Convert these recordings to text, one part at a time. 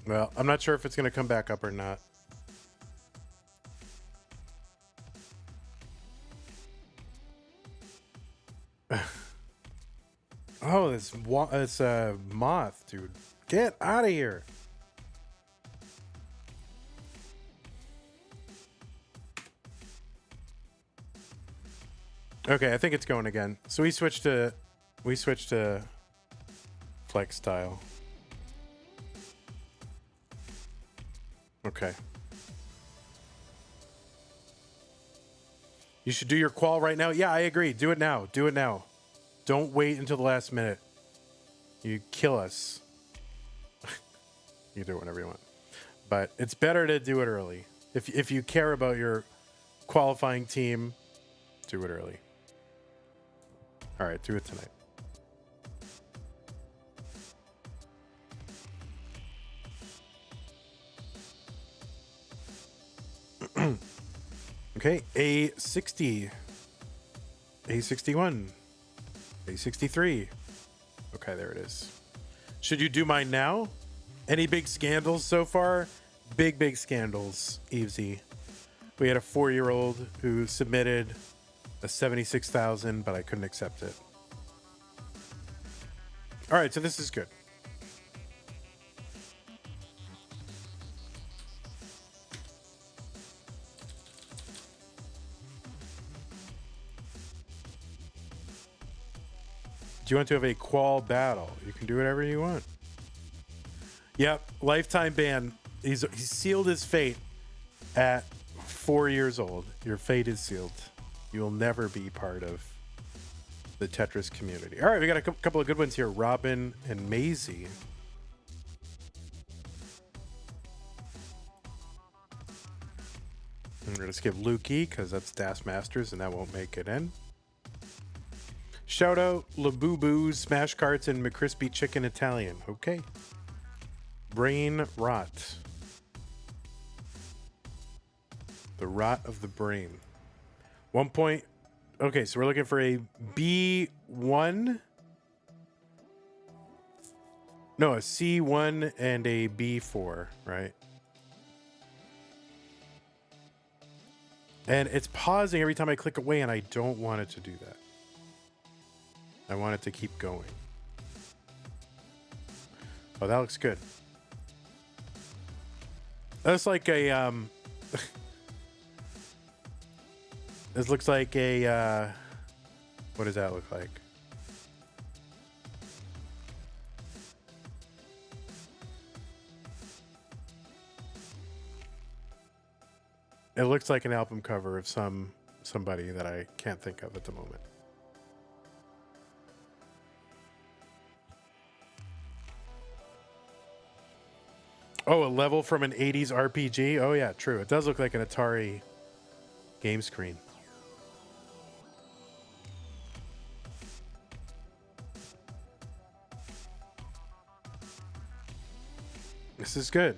Well, I'm not sure if it's going to come back up or not. Oh, this moth, dude. Get out of here. Okay, I think it's going again. So we switched to flex style. Okay. You should do your qual right now. Yeah, I agree. Do it now. Do it now. Don't wait until the last minute. You kill us. You do it whenever you want. But it's better to do it early. If you care about your qualifying team, do it early. All right, do it tonight. Okay, A60, A61, A63. Okay, there it is. Should you do mine now? Any big scandals so far? Big scandals, Evesy. We had a 4-year-old who submitted a 76,000, but I couldn't accept it. All right, so this is good. Do you want to have a qual battle? You can do whatever you want. Yep, lifetime ban. He's sealed his fate at 4 years old. Your fate is sealed. You will never be part of the Tetris community. All right, we got a couple of good ones here. Robin and Maisie. I'm going to skip Lukey because that's Das Masters and that won't make it in. Shout out Labubu's, Smash Carts, and McCrispy Chicken Italian. Okay. Brain rot. The rot of the brain. 1 point. Okay, so we're looking for a B1. No, a C1 and a B4, right? And it's pausing every time I click away, and I don't want it to do that. I want it to keep going. Oh, that looks good. That's like a this looks like a what does that look like? It looks like an album cover of somebody that I can't think of at the moment. Oh, a level from an 80s RPG? Oh yeah, true. It does look like an Atari game screen. This is good.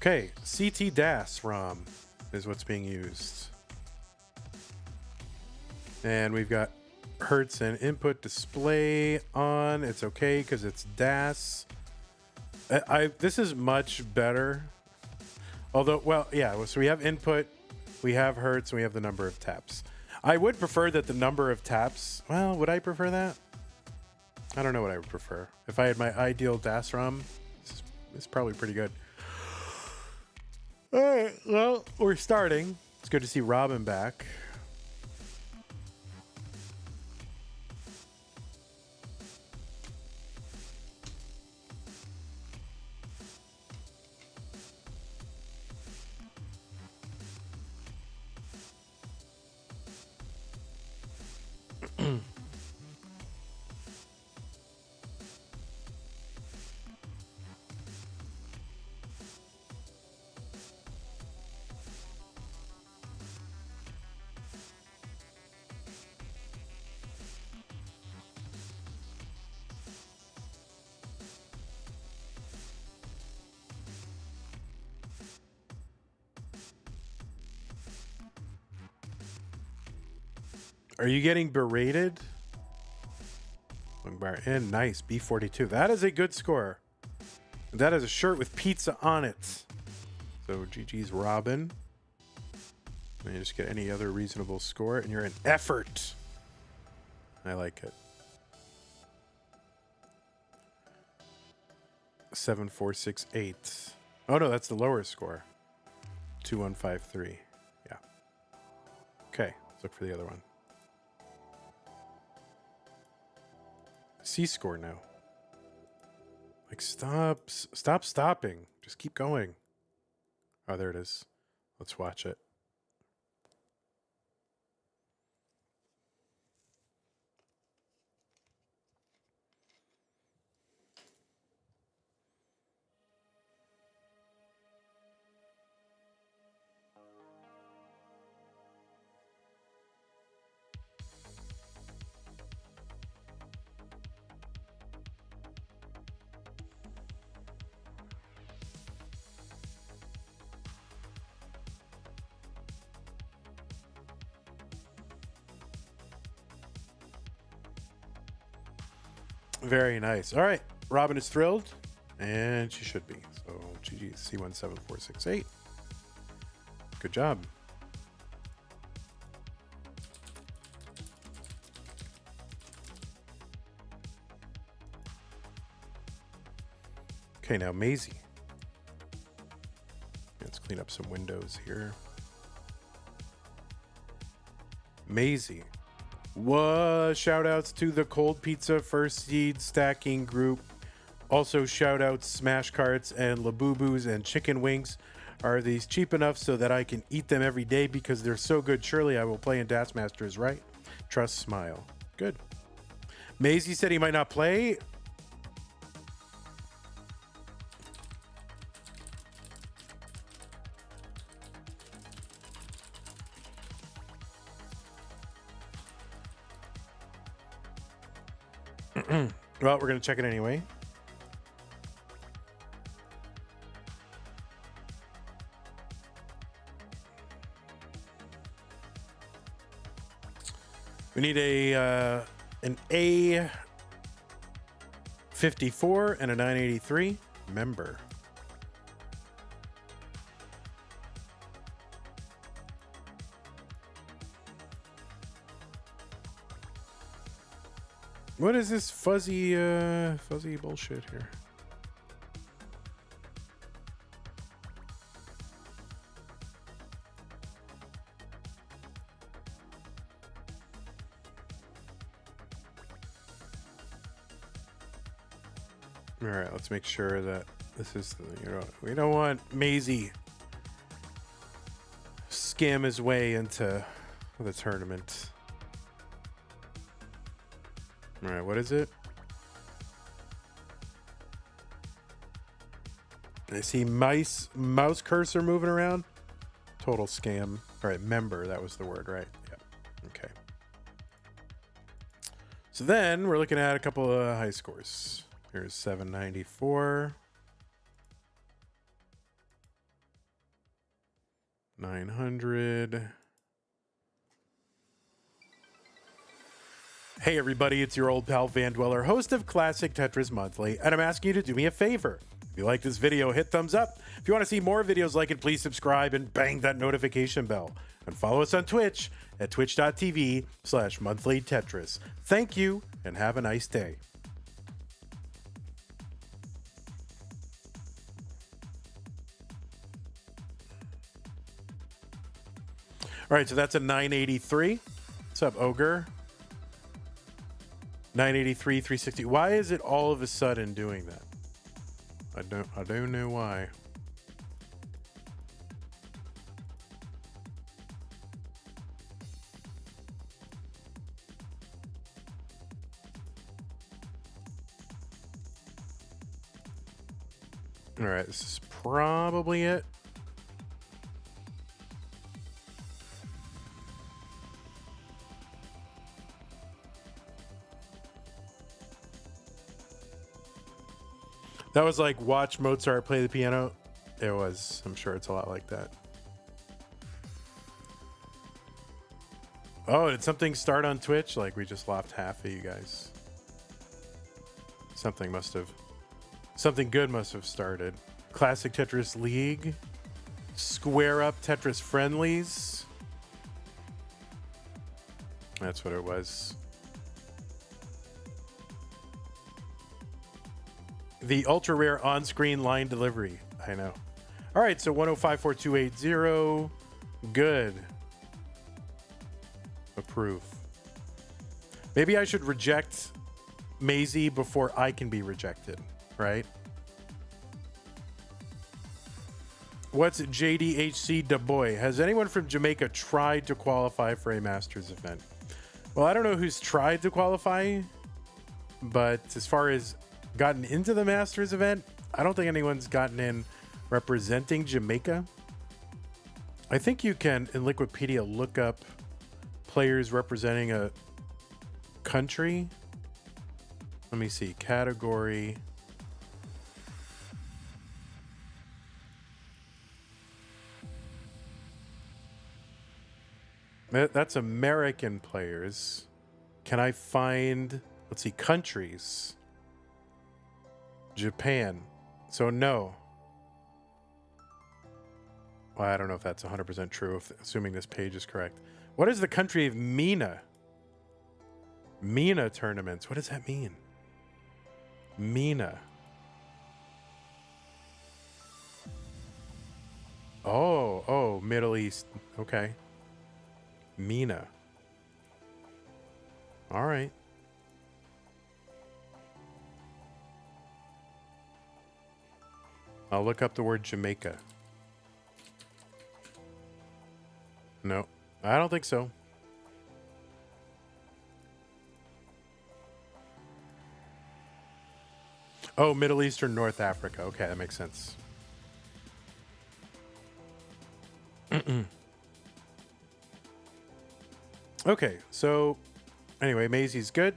Okay, CT DAS ROM is what's being used. And we've got Hertz and input display on. It's okay because it's DAS. This is much better. Although, well, yeah, so we have input, we have Hertz, and we have the number of taps. I would prefer that the number of taps, well, would I prefer that? I don't know what I would prefer. If I had my ideal DAS ROM, it's probably pretty good. All right, well, we're starting. It's good to see Robin back. Are you getting berated? bar. And nice. B42. That is a good score. That is a shirt with pizza on it. So GG's Robin. And you just get any other reasonable score, and you're an effort. I like it. 7468. Oh no, that's the lower score. 2153. Yeah. Okay, let's look for the other one. C score now. Like stop stopping. Just keep going. Oh, there it is. Let's watch it. Very nice. All right. Robin is thrilled, and she should be. So GG C17468. Good job. Okay, now Maisie. Let's clean up some windows here. Maisie. Shout outs to the Cold Pizza First Seed Stacking Group. Also shout outs Smash Carts and Labubu's and Chicken Wings. Are these cheap enough so that I can eat them every day because they're so good? Surely I will play in Dance Masters, right? Trust, smile. Good. Maisie said he might not play. Well, we're going to check it anyway. We need an A54 and a 983 member. What is this fuzzy bullshit here? All right, let's make sure that this is the, we don't want Maisie scam his way into the tournament. All right, what is it? I see mouse cursor moving around. Total scam. All right, member, that was the word, right? Yeah. Okay. So then we're looking at a couple of high scores. Here's 794. 900. Hey everybody, it's your old pal Van Dweller, host of Classic Tetris Monthly, and I'm asking you to do me a favor. If you like this video, hit thumbs up. If you want to see more videos like it, please subscribe and bang that notification bell. And follow us on Twitch at twitch.tv/monthlytetris. Thank you, and have a nice day. All right, so that's a 983. What's up, Ogre? 983, 360. Why is it all of a sudden doing that? I don't know why. All right, this is probably it. That was like watch Mozart play the piano. It was. I'm sure it's a lot like that. Oh, did something start on Twitch? Like we just lost half of you guys. Something good must have started. Classic Tetris League. Square Up Tetris Friendlies. That's what it was. The ultra rare on-screen line delivery. I know. All right, so 1054280. Good. Approve. Maybe I should reject Maisie before I can be rejected, right? What's JDHC Du Bois? Has anyone from Jamaica tried to qualify for a Masters event? Well, I don't know who's tried to qualify, but as far as gotten into the Masters event, I don't think anyone's gotten in representing Jamaica. I think you can, in Liquipedia, look up players representing a country. Let me see. Category. That's American players. Can I find, let's see, countries? Japan. So no. Well, I don't know if that's 100% true, assuming this page is correct. What is the country of MENA? MENA tournaments. What does that mean? MENA. Oh, Middle East. Okay. MENA. All right. I'll look up the word Jamaica. No, I don't think so. Oh, Middle Eastern North Africa. Okay, that makes sense. Okay, so anyway, Maisie's good.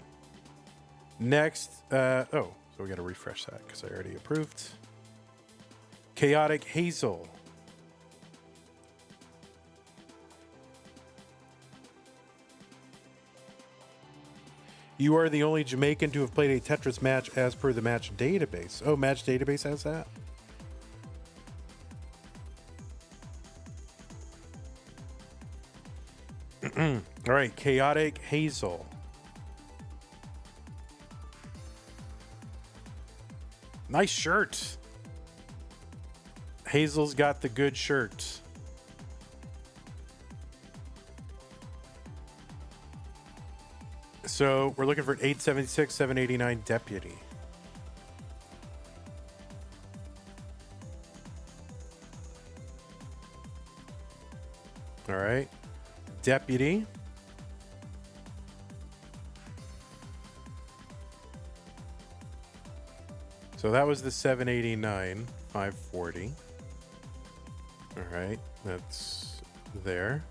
Next, so we got to refresh that because I already approved. Chaotic Hazel. You are the only Jamaican to have played a Tetris match as per the match database. Oh, match database has that? All right, Chaotic Hazel. Nice shirt. Hazel's got the good shirt. So we're looking for an 876, 789 deputy. All right. Deputy. So that was the 789, 540. All right, that's there.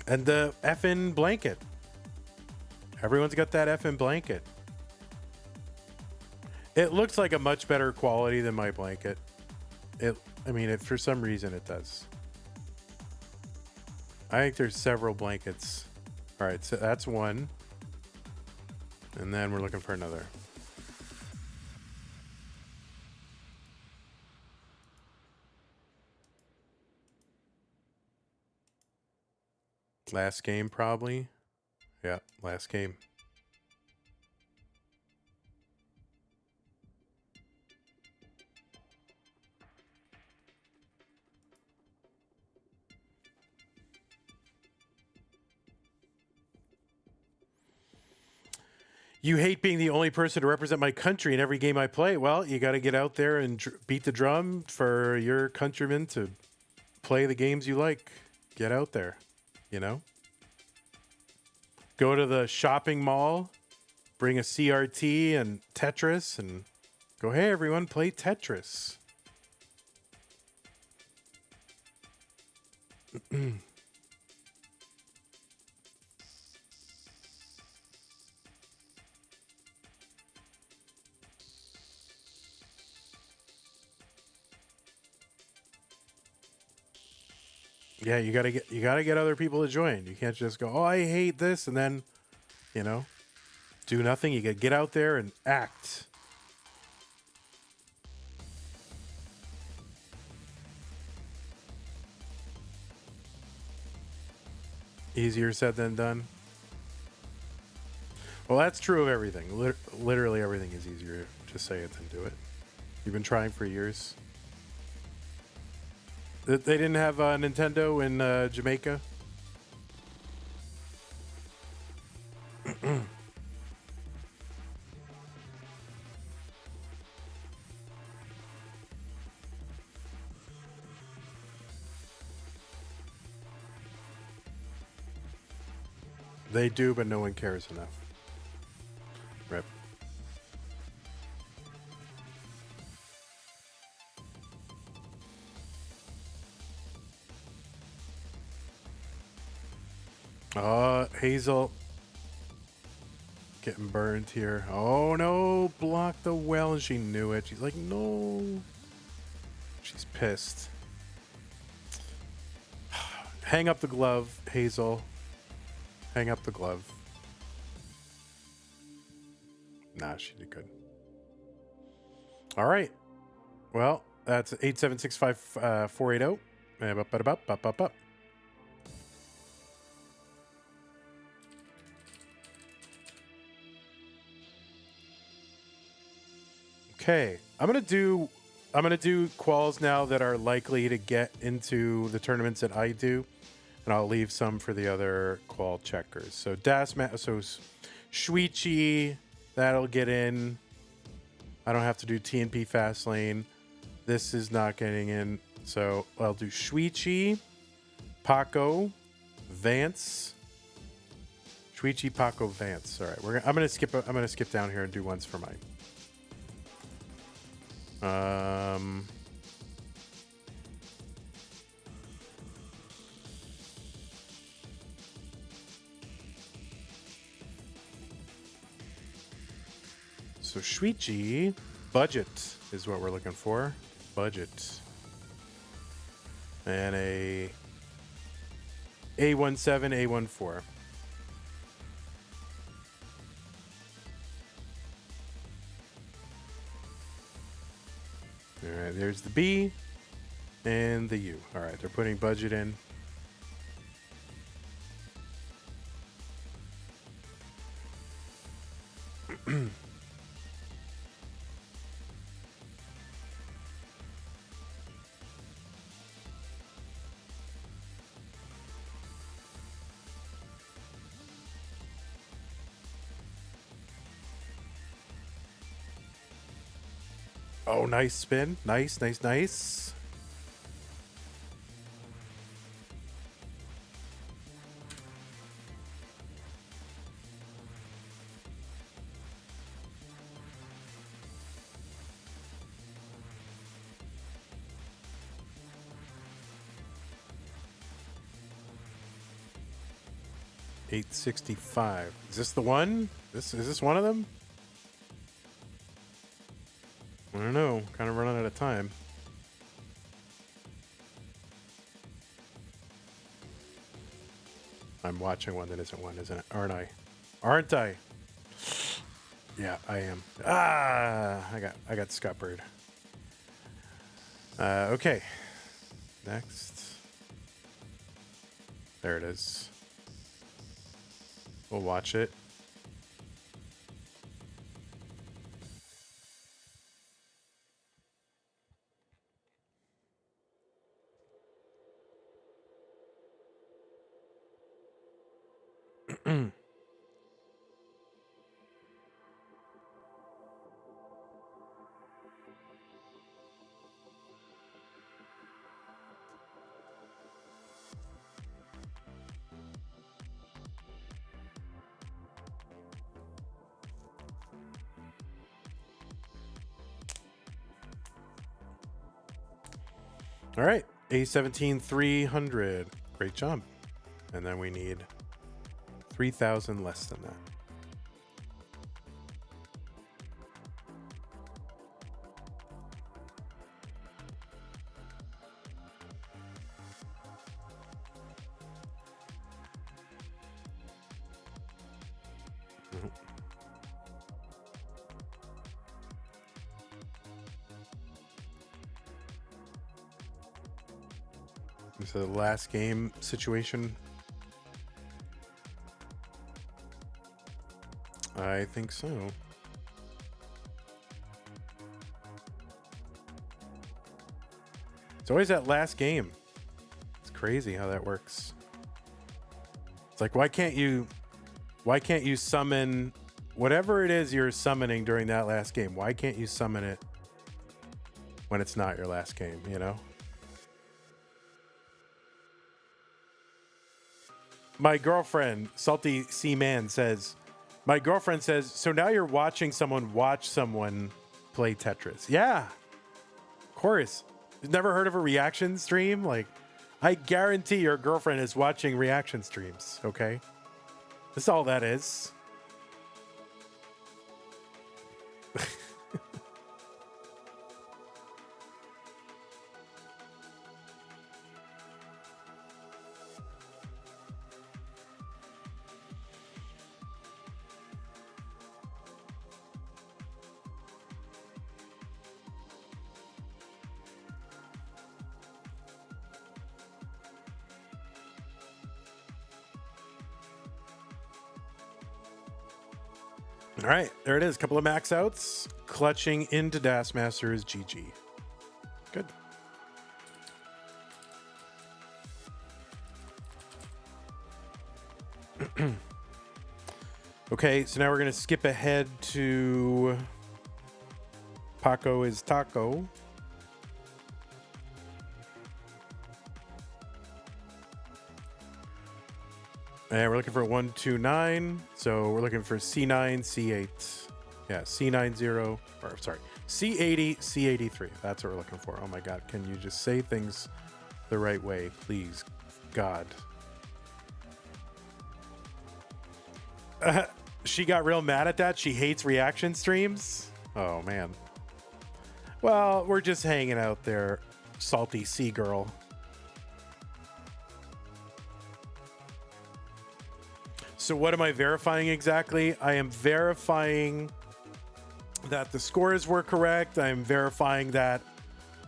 And the effing blanket. Everyone's got that effing blanket. It looks like a much better quality than my blanket. For some reason it does. I think there's several blankets. All right, so that's one. And then we're looking for another. Last game, probably. Yeah, last game. You hate being the only person to represent my country in every game I play. Well, you got to get out there and beat the drum for your countrymen to play the games you like. Get out there, you know? Go to the shopping mall, bring a CRT and Tetris, and go, hey, everyone, play Tetris. Yeah, you gotta get other people to join. You can't just go, oh, I hate this, and then, you know, do nothing. You gotta get out there and act. Easier said than done. Well, that's true of everything. Literally everything is easier to say it than do it. You've been trying for years. They didn't have Nintendo in Jamaica. They do, but no one cares enough. Rip. Hazel getting burned here. Oh no, blocked the well, and she knew it. She's like, no. She's pissed. Hang up the glove, Hazel. Hang up the glove. Nah, she did good. All right. Well, that's 8765480. Up. Okay, I'm gonna do quals now that are likely to get into the tournaments that I do, and I'll leave some for the other qual checkers. So Shuichi, that'll get in. I don't have to do TNP fast lane. This is not getting in, so I'll do Shuichi, Paco, Vance. Shuichi, Paco, Vance. All right, I'm gonna skip down here and do ones for mine. So Shuichi, budget is what we're looking for. Budget. And a A17, A14. All right, there's the B and the U. All right, they're putting budget in. Oh, nice spin. Nice. 865. Is this the one? Is this one of them? I don't know. Kind of running out of time. I'm watching one that isn't one, isn't it? Aren't I? Yeah, I am. I got scuppered. Okay. Next. There it is. We'll watch it. All right, A17 300. Great job. And then we need 3,000 less than that. This is the last game situation. I think so. It's always that last game. It's crazy how that works. It's like, why can't you summon whatever it is you're summoning during that last game? Why can't you summon it when it's not your last game, you know? My girlfriend, Salty Sea Man, says, my girlfriend says, so now you're watching someone watch someone play Tetris. Yeah, of course. You've never heard of a reaction stream? Like, I guarantee your girlfriend is watching reaction streams, okay? That's all that is. All right, there it is. A couple of max outs. Clutching into Das Masters. GG. Good. Okay, so now we're going to skip ahead to Paco is Taco. And we're looking for 129. So we're looking for C9, C8. Yeah, C90, or sorry, C80, C83. That's what we're looking for. Oh my God. Can you just say things the right way, please? God. She got real mad at that. She hates reaction streams. Oh man. Well, we're just hanging out there, Salty Sea Girl. So what am I verifying exactly? I am verifying that the scores were correct. I'm verifying that,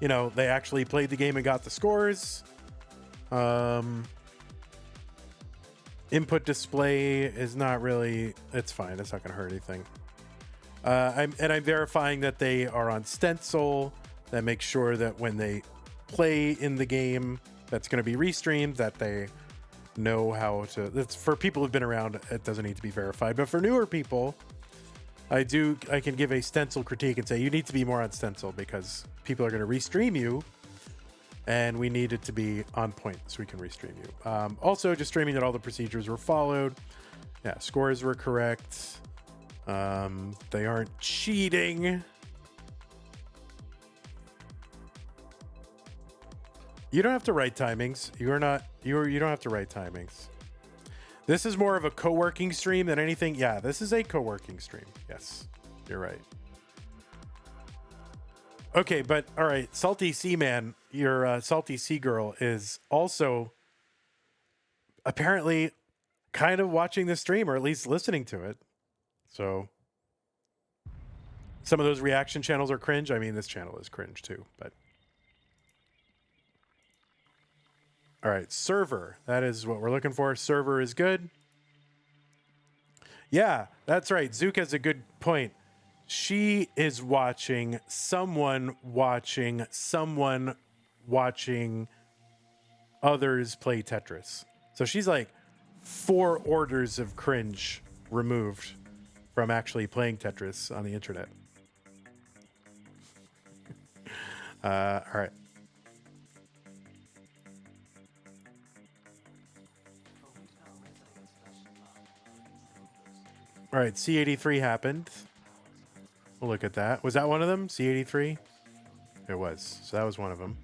you know, they actually played the game and got the scores. Input display is not really, it's fine. It's not going to hurt anything. I'm verifying that they are on stencil. That makes sure that when they play in the game that's going to be restreamed, that they know how to. That's for people who've been around. It doesn't need to be verified, but for newer people, I can give a stencil critique and say you need to be more on stencil because people are going to restream you, and we need it to be on point so we can restream you. Also, just streaming that all the procedures were followed. Yeah, scores were correct. They aren't cheating. You don't have to write timings. You don't have to write timings. This is more of a co-working stream than anything. Yeah, this is a co-working stream. Yes, you're right. Okay, but all right, Salty Sea Man, your Salty Sea Girl is also apparently kind of watching the stream, or at least listening to it. So some of those reaction channels are cringe. I mean, this channel is cringe too, but. All right, server. That is what we're looking for. Server is good. Yeah, that's right. Zook has a good point. She is watching someone watching others play Tetris. So she's like 4 orders of cringe removed from actually playing Tetris on the internet. All right. All right, C83 happened. We'll look at that. Was that one of them? C83? It was. So that was one of them.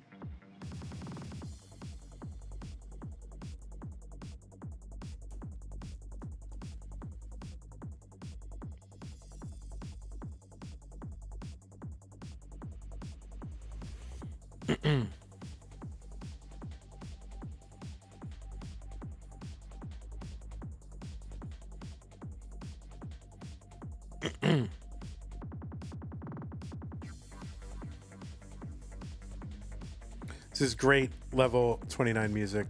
This is great level 29 music.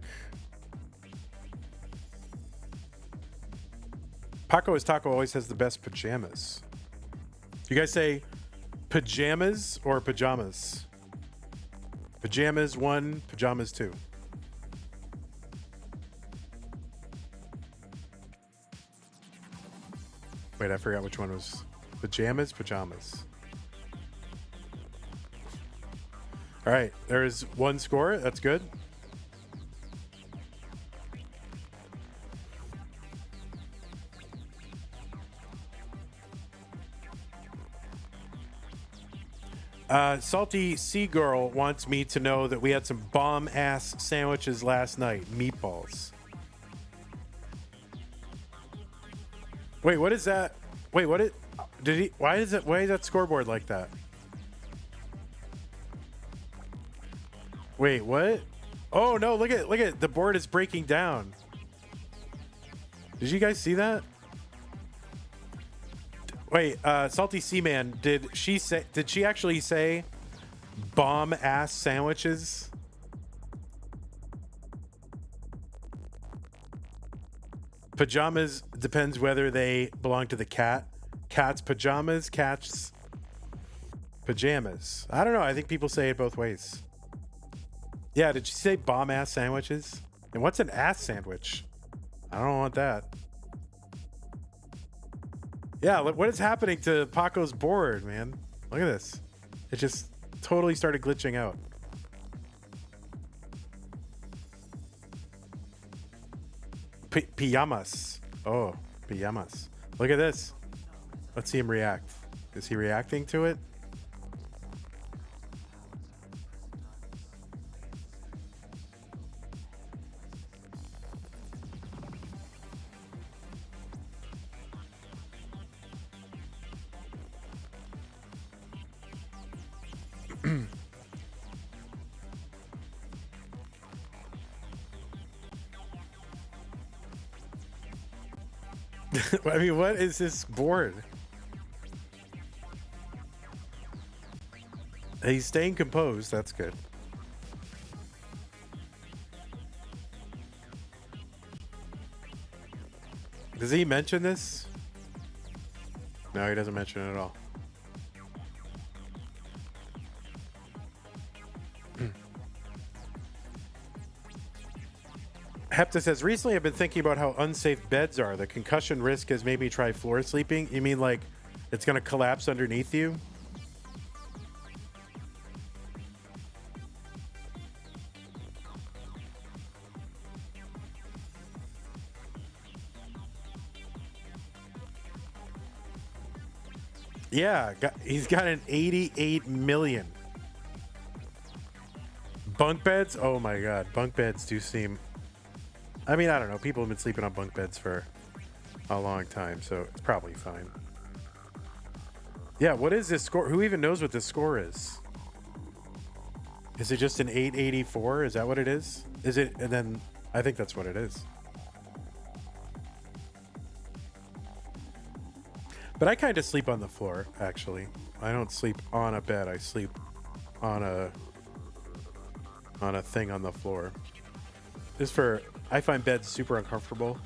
Paco is Taco always has the best pajamas. You guys say pajamas or pajamas? Pajamas 1, pajamas 2. Wait, I forgot which one was pajamas, pajamas. All right, there's one score. That's good. Salty Sea Girl wants me to know that we had some bomb ass sandwiches last night. Meatballs. Wait, what is that? Wait, what did he? Why is that scoreboard like that? Wait, what? Oh no! Look at the board is breaking down. Did you guys see that? Wait, Salty Seaman, did she actually say bomb ass sandwiches? Pajamas depends whether they belong to the cat. Cat's pajamas, cat's pajamas. I don't know. I think people say it both ways. Yeah, did she say bomb ass sandwiches? And what's an ass sandwich? I don't want that. Yeah, what is happening to Paco's board, man? Look at this. It just totally started glitching out. Pijamas. Oh, pijamas. Look at this. Let's see him react. Is he reacting to it? I mean, what is this board? He's staying composed. That's good. Does he mention this? No, he doesn't mention it at all. Hepta says, recently I've been thinking about how unsafe beds are. The concussion risk has made me try floor sleeping. You mean like it's going to collapse underneath you? Yeah, he's got an 88 million. Bunk beds? Oh my God. Bunk beds do seem... I mean, I don't know. People have been sleeping on bunk beds for a long time, so it's probably fine. Yeah, what is this score? Who even knows what this score is? Is it just an 884? Is that what it is? Is it? And then I think that's what it is. But I kind of sleep on the floor, actually. I don't sleep on a bed. I sleep on a thing on the floor. Just for... I find beds super uncomfortable,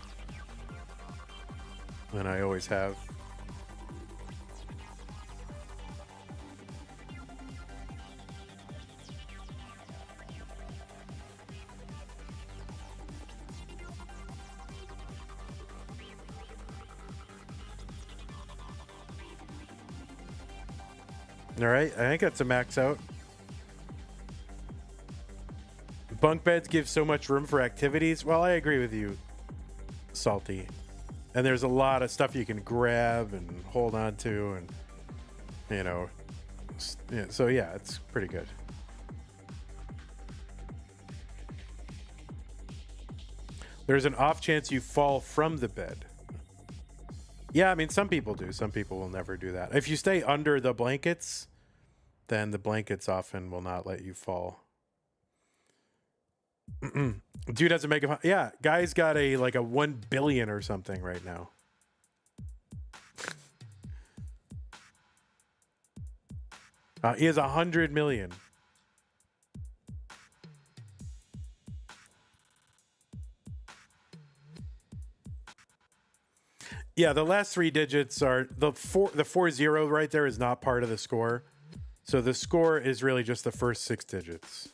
and I always have. All right, I think that's a max out. Bunk beds give so much room for activities. Well, I agree with you, Salty. And there's a lot of stuff you can grab and hold on to, and you know, yeah, so yeah, it's pretty good. There's an off chance you fall from the bed. Yeah, I mean, some people do. Some people will never do that. If you stay under the blankets, then the blankets often will not let you fall. Dude doesn't make a... Yeah, guy's got a 1 billion or something right now. He has 100 million. Yeah, the last three digits are the 40 right there is not part of the score. So the score is really just the first 6 digits.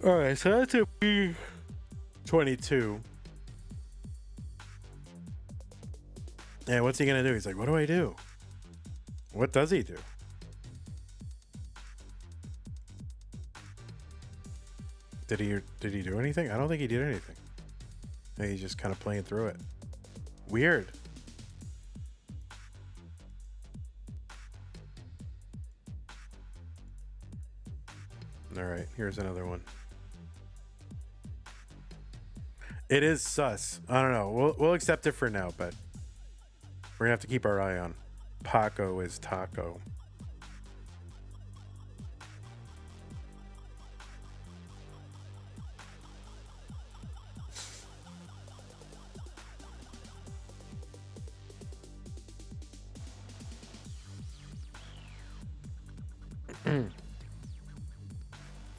All right, so that's a B22. And what's he gonna do? He's like, what do I do? What does he do? Did he do anything? I don't think he did anything. I think he's just kind of playing through it. Weird. All right, here's another one. It is sus. I don't know. We'll accept it for now, but we're gonna have to keep our eye on. Paco is taco.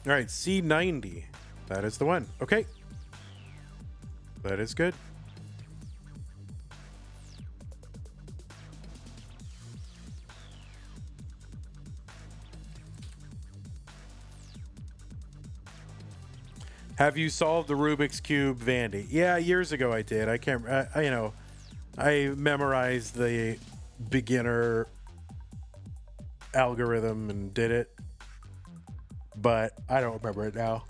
All right, C90. That is the one. Okay. That is good. Have you solved the Rubik's Cube, Vandy? Yeah, years ago I did. I can't, I memorized the beginner algorithm and did it, but I don't remember it now.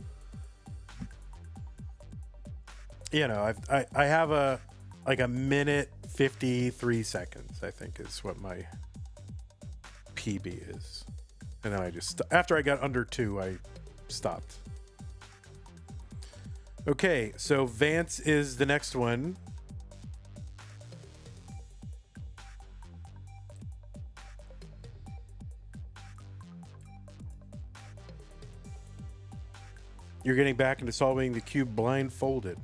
You know, I have a minute 53 seconds, I think is what my PB is. And then I just, after I got under 2, I stopped. Okay, so Vance is the next one. You're getting back into solving the cube blindfolded.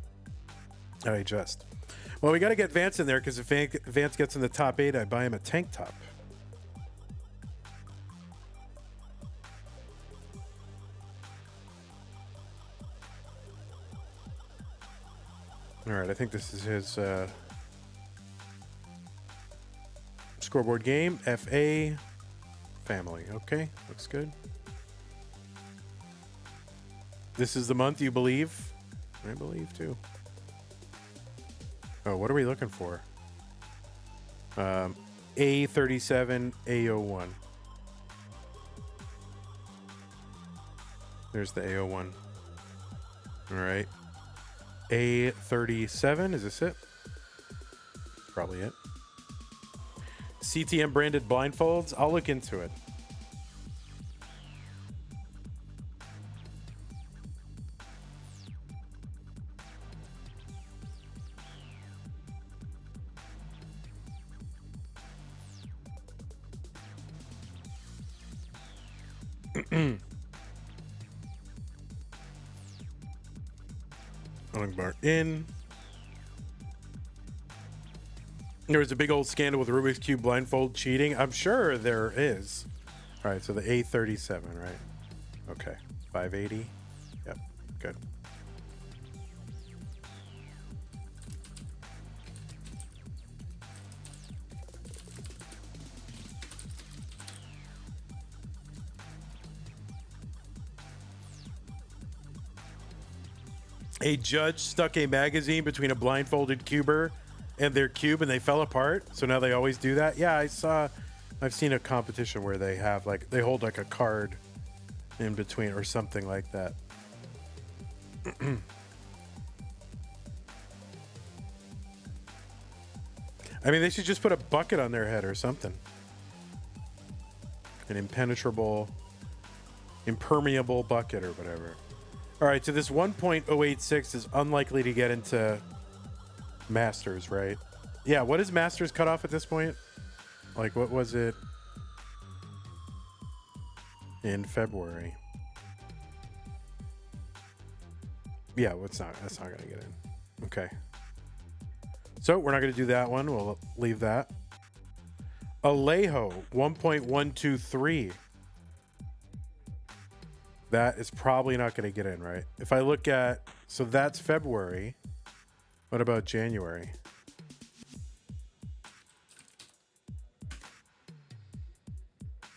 I just. Well, we got to get Vance in there because if Vance gets in the top 8, I buy him a tank top. All right, I think this is his scoreboard game. FA family. Okay, looks good. This is the month you believe? I believe too. Oh, what are we looking for? A37, A01. There's the A01. All right. A37, is this it? Probably it. CTM branded blindfolds. I'll look into it. Bar in. There was a big old scandal with Rubik's Cube blindfold cheating. I'm sure there is. All right, so the A37, right? Okay, 580. Yep, good. A judge stuck a magazine between a blindfolded cuber and their cube and they fell apart. So now they always do that. Yeah, I've seen a competition where they have they hold like a card in between or something like that. I mean, they should just put a bucket on their head or something. An impermeable bucket or whatever. All right, so this 1.086 is unlikely to get into Masters, right? Yeah, what is Masters cut off at this point? Like, what was it in February? Yeah, that's not going to get in. Okay. So we're not going to do that one. We'll leave that. Alejo, 1.123. That is probably not going to get in, right? If I look at, so that's February. What about January?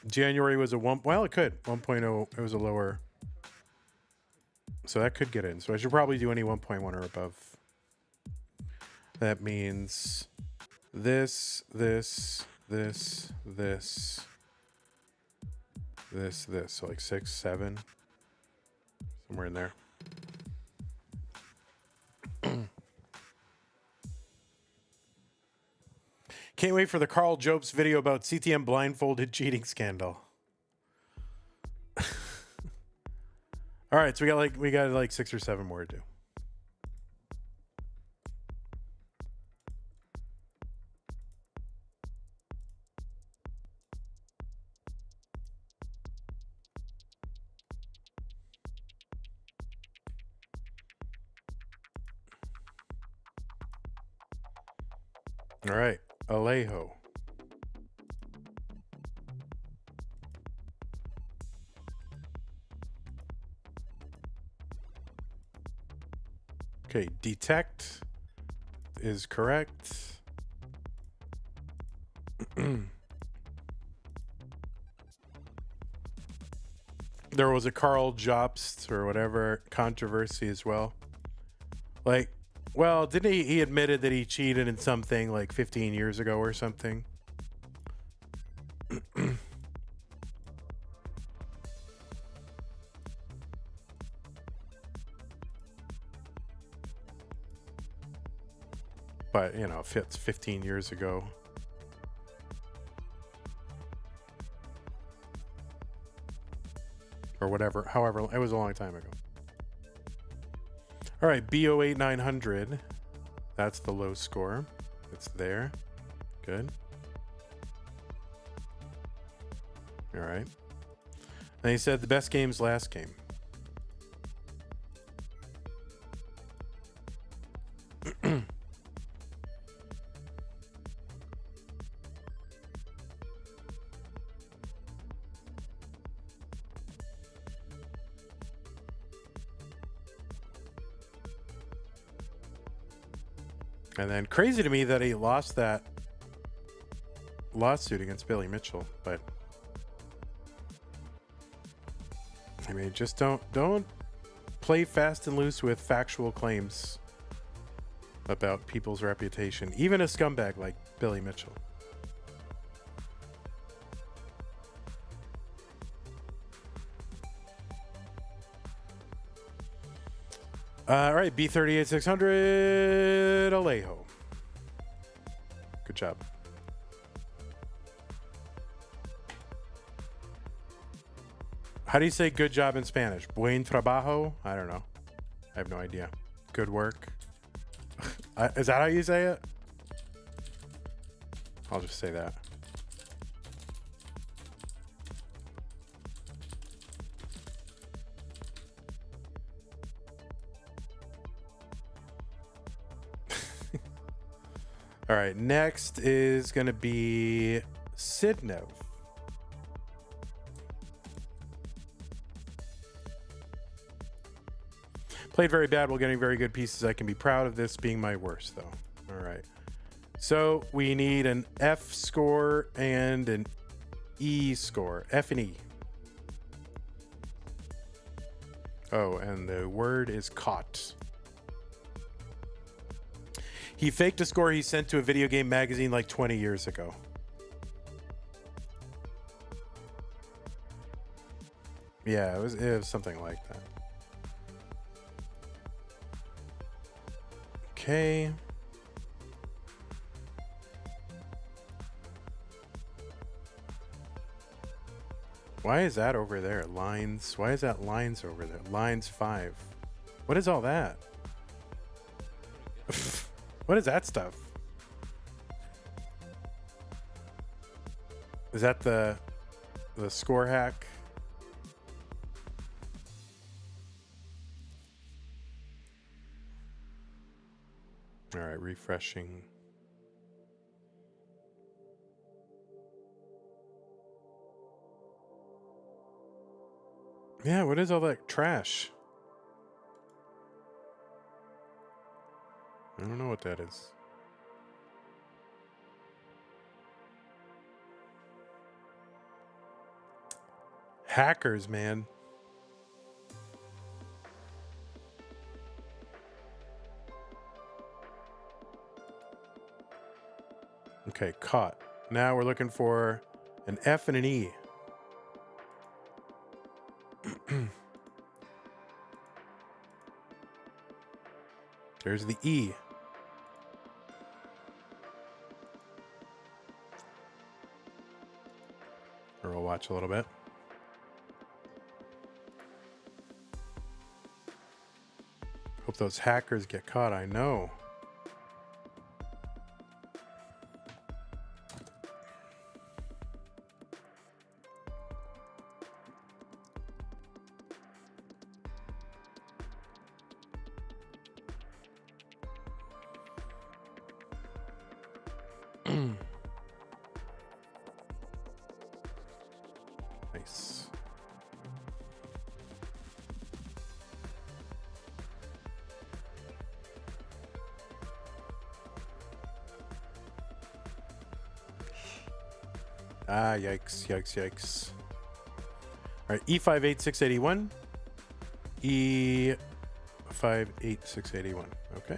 January was a one. Well, it could 1.0. It was a lower, so that could get in. So I should probably do any 1.1 or above. That means this. So like 6, 7, somewhere in there. Can't wait for the Carl Jobst video about CTM blindfolded cheating scandal. All right, so we got like 6 or 7 more to do. All right, Alejo. Okay, detect is correct. There was a Carl Jobst or whatever controversy as well. Like, well, didn't he admitted that he cheated in something like 15 years ago or something? But, you know, if it's 15 years ago. Or whatever, however, it was a long time ago. All right, BO8900. That's the low score. It's there. Good. All right. And he said the best game's last game. And then crazy to me that he lost that lawsuit against Billy Mitchell, but I mean, just don't play fast and loose with factual claims about people's reputation, even a scumbag like Billy Mitchell. All right, B38600 Alejo. Good job. How do you say good job in Spanish? Buen trabajo? I don't know. I have no idea. Good work. Is that how you say it? I'll just say that. All right, next is going to be Sidnev. Played very bad while getting very good pieces. I can be proud of this being my worst, though. All right. So we need an F score and an E score. F and E. Oh, and the word is caught. He faked a score he sent to a video game magazine like 20 years ago. Yeah, it was something like that. Okay. Why is that over there? Lines. Why is that lines over there? Lines 5. What is all that? What is that stuff? Is that the score hack? All right, refreshing. Yeah, what is all that trash? I don't know what that is. Hackers, man. Okay, caught. Now we're looking for an F and an E. There's the E. Or we'll watch a little bit. Hope those hackers get caught, I know. Nice. Ah, yikes, yikes, yikes. All right, E58681. E58681. Okay.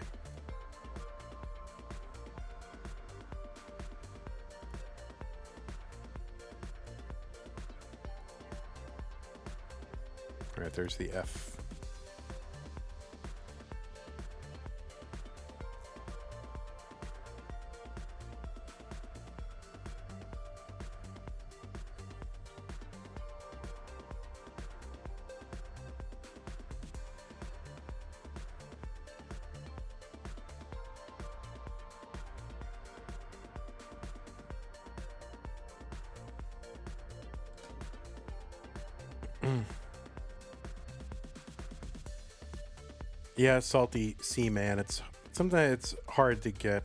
All right, there's the F. Yeah, salty sea man. It's sometimes it's hard to get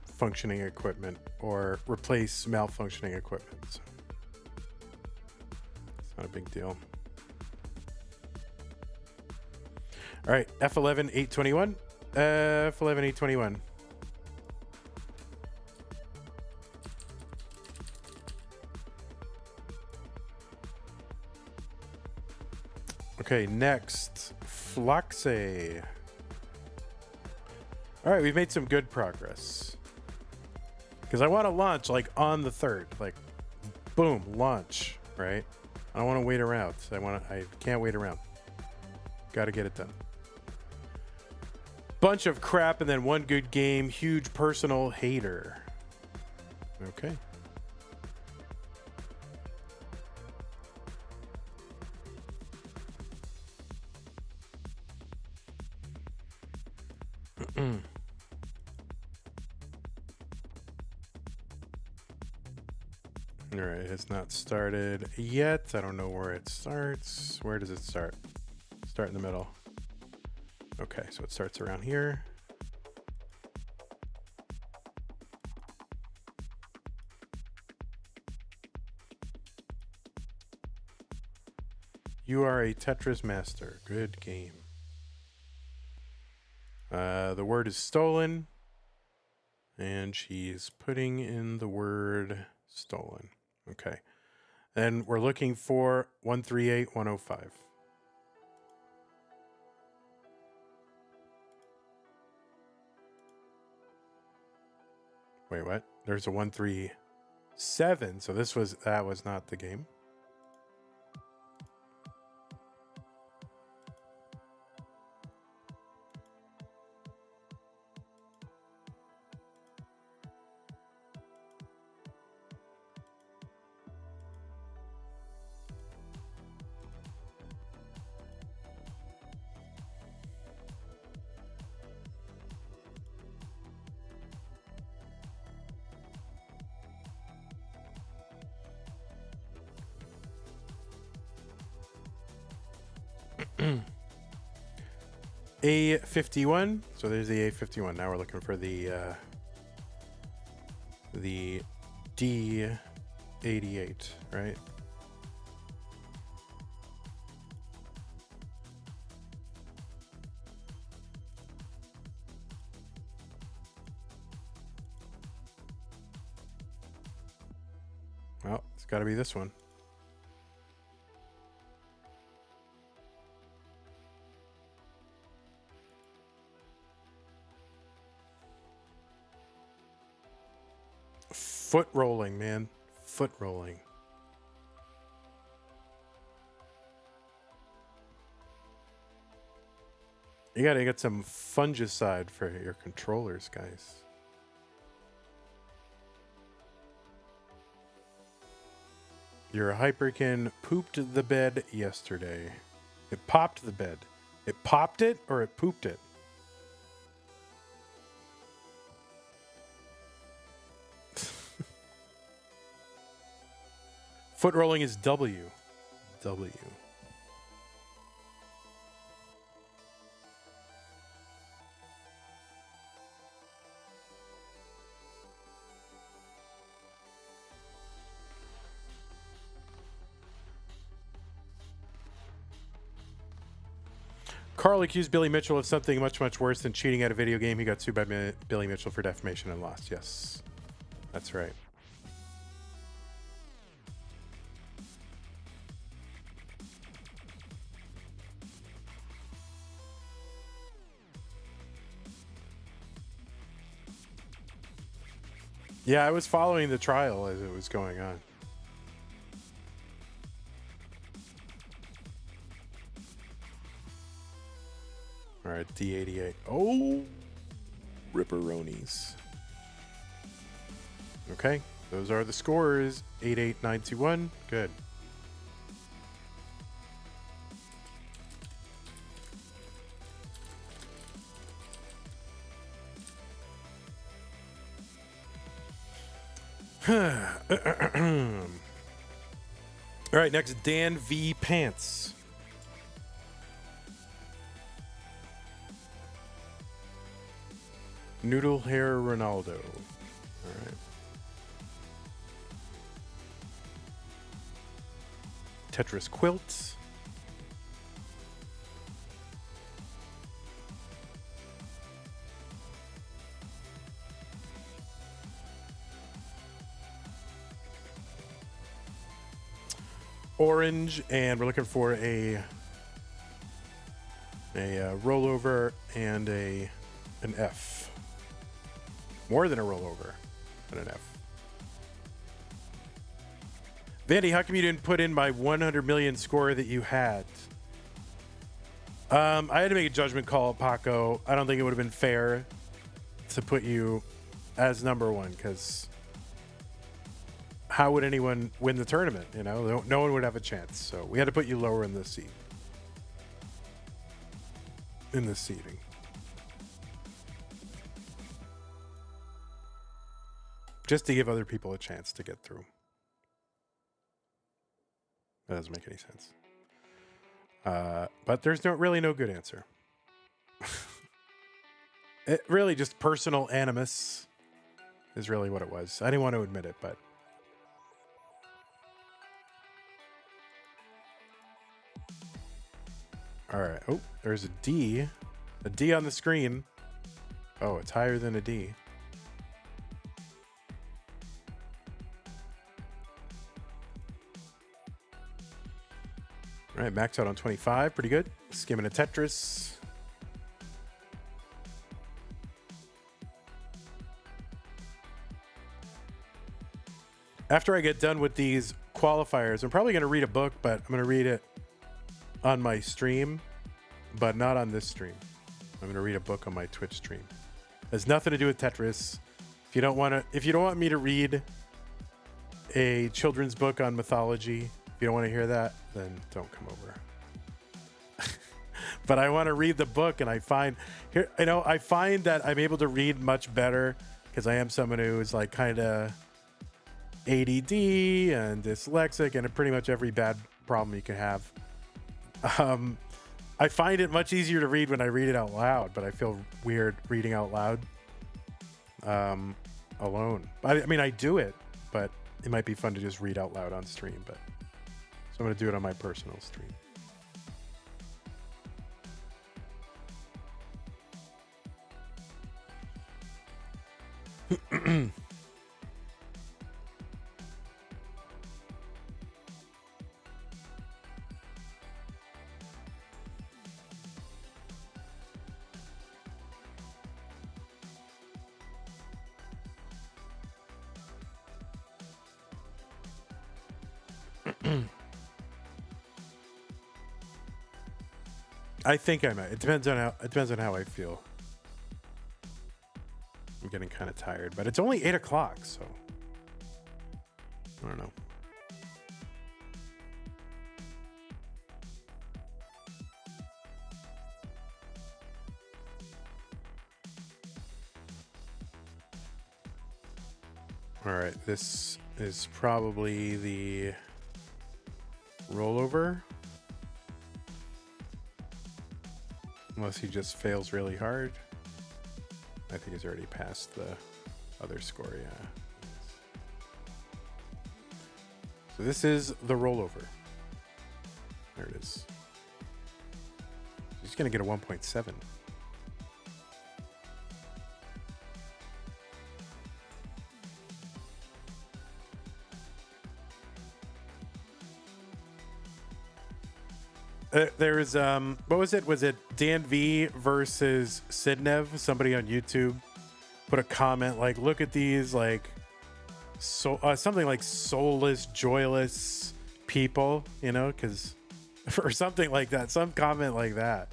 functioning equipment or replace malfunctioning equipment. So it's not a big deal. All right, F11 821. F11 821. Okay, next, Floxe. All right, we've made some good progress. Because I want to launch like on the 3rd, like boom, launch, right? I don't want to wait around. I can't wait around. Got to get it done. Bunch of crap and then one good game. Huge personal hater. Okay. All right, it's not started yet. I don't know where it starts. Where does it start? Start in the middle. Okay, so it starts around here. You are a Tetris master. Good game. The word is stolen. And she's putting in the word stolen. Okay. Then we're looking for 138105. Wait, what? There's a 137. So that was not the game. A51. So there's the A51. Now we're looking for the D88, right? Well, it's got to be this one. Foot rolling, man. Foot rolling. You gotta get some fungicide for your controllers, guys. Your Hyperkin pooped the bed yesterday. It popped the bed. It popped it or it pooped it? Foot rolling is W. W. Carl accused Billy Mitchell of something much, much worse than cheating at a video game. He got sued by Billy Mitchell for defamation and lost. Yes, that's right. Yeah, I was following the trial as it was going on. All right, D88. Oh, ripperonis. Okay, those are the scores. 88921. Good. All right, next, Dan V. Pants. Noodle hair Ronaldo. All right. Tetris quilt. Orange, and we're looking for a rollover and an F. More than a rollover and an F. Vandy, how come you didn't put in my 100 million score that you had? I had to make a judgment call, Paco. I don't think it would have been fair to put you as number one, because how would anyone win the tournament? You know, no one would have a chance. So we had to put you lower in the seed. In the seeding. Just to give other people a chance to get through. That doesn't make any sense. But there's really no good answer. It really just personal animus is really what it was. I didn't want to admit it, but all right. Oh, there's a D. A D on the screen. Oh, it's higher than a D. All right, max out on 25. Pretty good. Skimming a Tetris. After I get done with these qualifiers, I'm probably going to read a book, but I'm going to read it on my stream, but not on this stream. I'm going to read a book on my Twitch stream. It has nothing to do with Tetris. If you don't want me to read a children's book on mythology, if you don't want to hear that, then don't come over. But I want to read the book, and I find that I'm able to read much better because I am someone who's like kind of ADD and dyslexic and pretty much every bad problem you can have. I find it much easier to read when I read it out loud, but I feel weird reading out loud alone. I mean, I do it, but it might be fun to just read out loud on stream. So I'm going to do it on my personal stream. I think I might. It depends on how I feel. I'm getting kind of tired, but it's only 8 o'clock, so I don't know. All right, this is probably the rollover. Unless he just fails really hard. I think he's already passed the other score, yeah. So this is the rollover. There it is. He's going to get a 1.7. There's what was it? Was it Dan V versus Sidnev? Somebody on YouTube put a comment like, "Look at these like something like soulless, joyless people," you know, because or something like that. Some comment like that.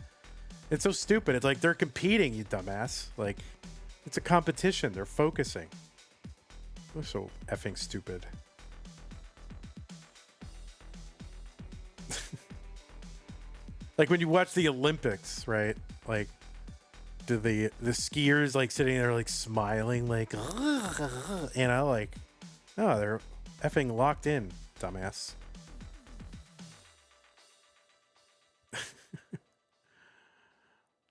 It's so stupid. It's like they're competing, you dumbass. Like it's a competition. They're focusing. They're so effing stupid. Like when you watch the Olympics, right? Like, do the skiers like sitting there like smiling, like, you know, like, no, they're effing locked in, dumbass.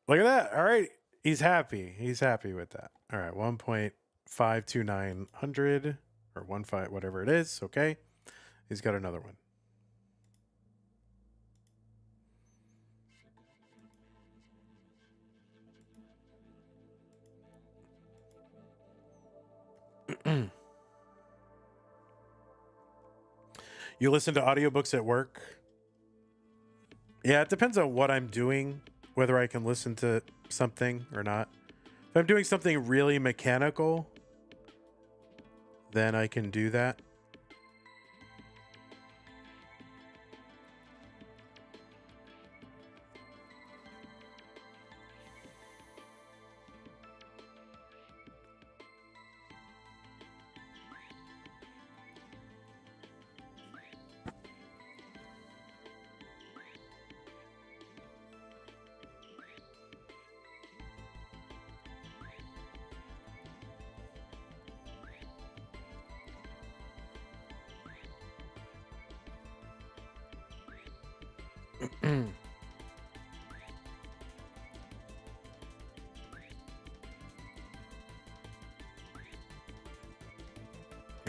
Look at that. All right, he's happy. He's happy with that. All right, 1.52900 or 15 whatever it is. Okay, he's got another one. You listen to audiobooks at work? Yeah, it depends on what I'm doing, whether I can listen to something or not. If I'm doing something really mechanical, then I can do that.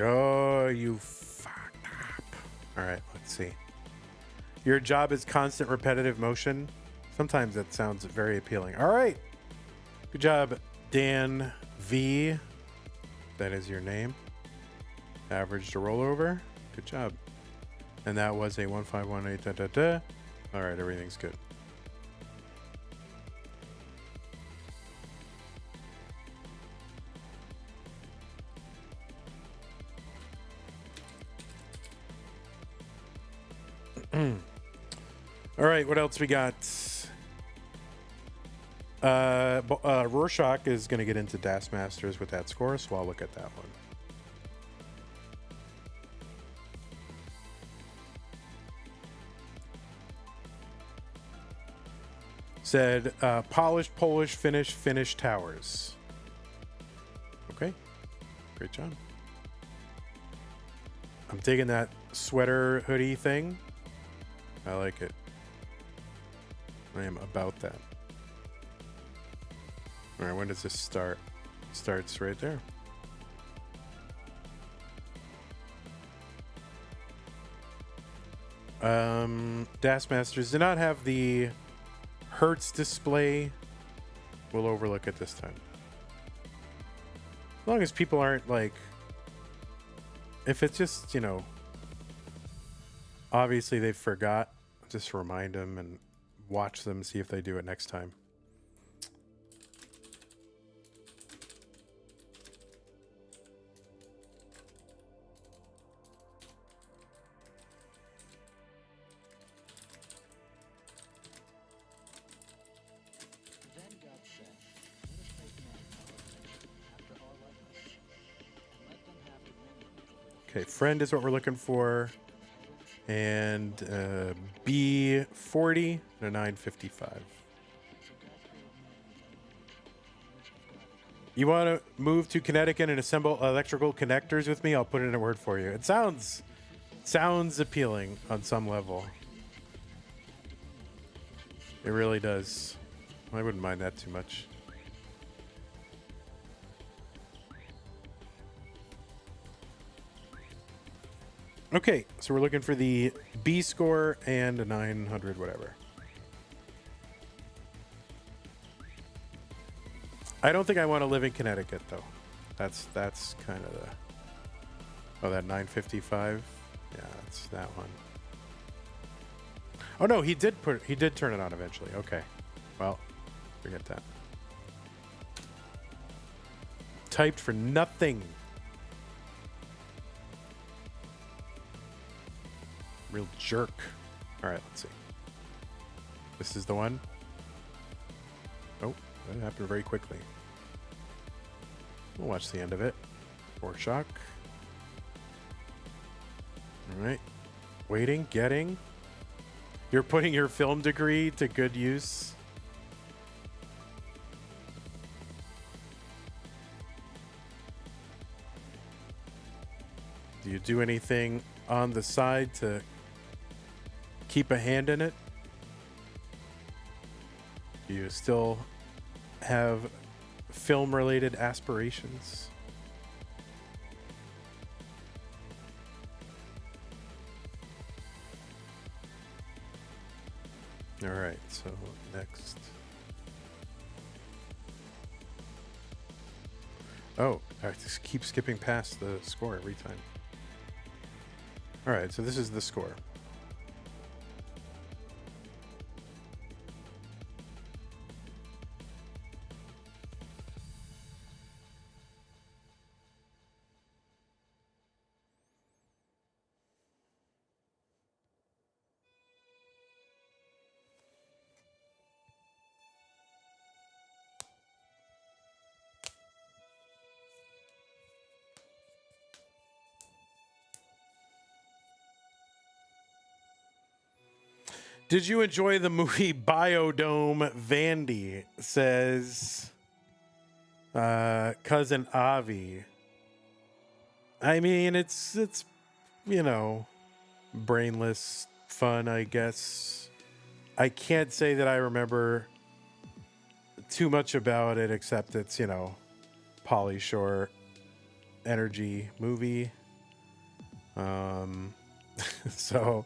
Oh, you fucked up. All right, let's see. Your job is constant repetitive motion. Sometimes that sounds very appealing. All right. Good job, Dan V. That is your name. Average to rollover. Good job. And that was a 1518. Da, da, da. All right, everything's good. All right, what else we got? Rorschach is going to get into Das Masters with that score, so I'll look at that one. Said Polish, Polish, Finnish towers. Okay, great job. I'm digging that sweater hoodie thing. I like it. I am about that. All right, when does this start? It starts right there. Das Masters did not have the Hertz display. We'll overlook it this time. As long as people aren't like, if it's just, you know, obviously they forgot, just remind them and watch them, see if they do it next time. Okay, friend is what we're looking for. And B40 and a 955. You want to move to Connecticut and assemble electrical connectors with me? I'll put in a word for you. It sounds appealing on some level. It really does. I wouldn't mind that too much. Okay, so we're looking for the B score and a 900 whatever. I don't think I want to live in Connecticut though. That's kind of the... Oh, that 955? Yeah, that's that one. Oh no, he did turn it on eventually. Okay. Well, forget that. Typed for nothing. Real jerk. All right, let's see. This is the one. Oh, that happened very quickly. We'll watch the end of it. Rorschach. All right. Waiting, getting. You're putting your film degree to good use. Do you do anything on the side to keep a hand in it? Do you still have film-related aspirations? All right, so next. Oh, I just keep skipping past the score every time. All right, so this is the score. Did you enjoy the movie Biodome? Vandy says, cousin Avi. I mean, it's you know, brainless fun, I guess. I can't say that I remember too much about it, except it's, you know, Pauly Shore energy movie. So,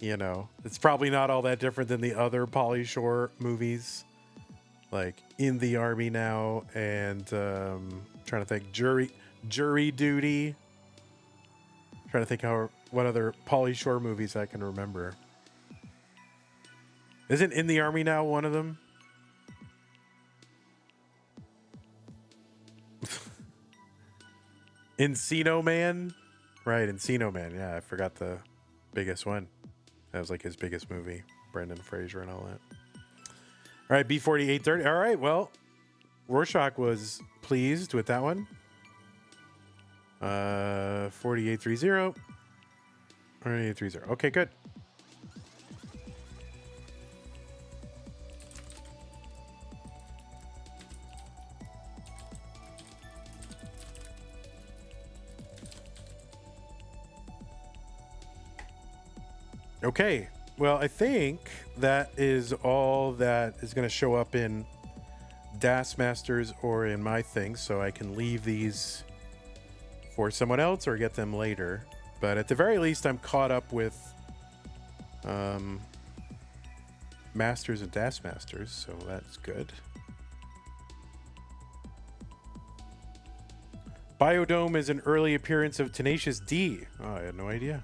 you know, it's probably not all that different than the other Pauly Shore movies, like In the Army Now and trying to think, Jury Duty. Trying to think what other Pauly Shore movies I can remember. Isn't In the Army Now one of them? Encino Man? Right, Encino Man. Yeah, I forgot the biggest one. That was like his biggest movie. Brendan Fraser and all that. All right, B4830. All right, well, Rorschach was pleased with that one. 4830. 4830. Okay, good. Okay, well, I think that is all that is going to show up in Das Masters or in my thing, so I can leave these for someone else or get them later. But at the very least, I'm caught up with Masters and Das Masters, so that's good. Biodome is an early appearance of Tenacious D. Oh, I had no idea.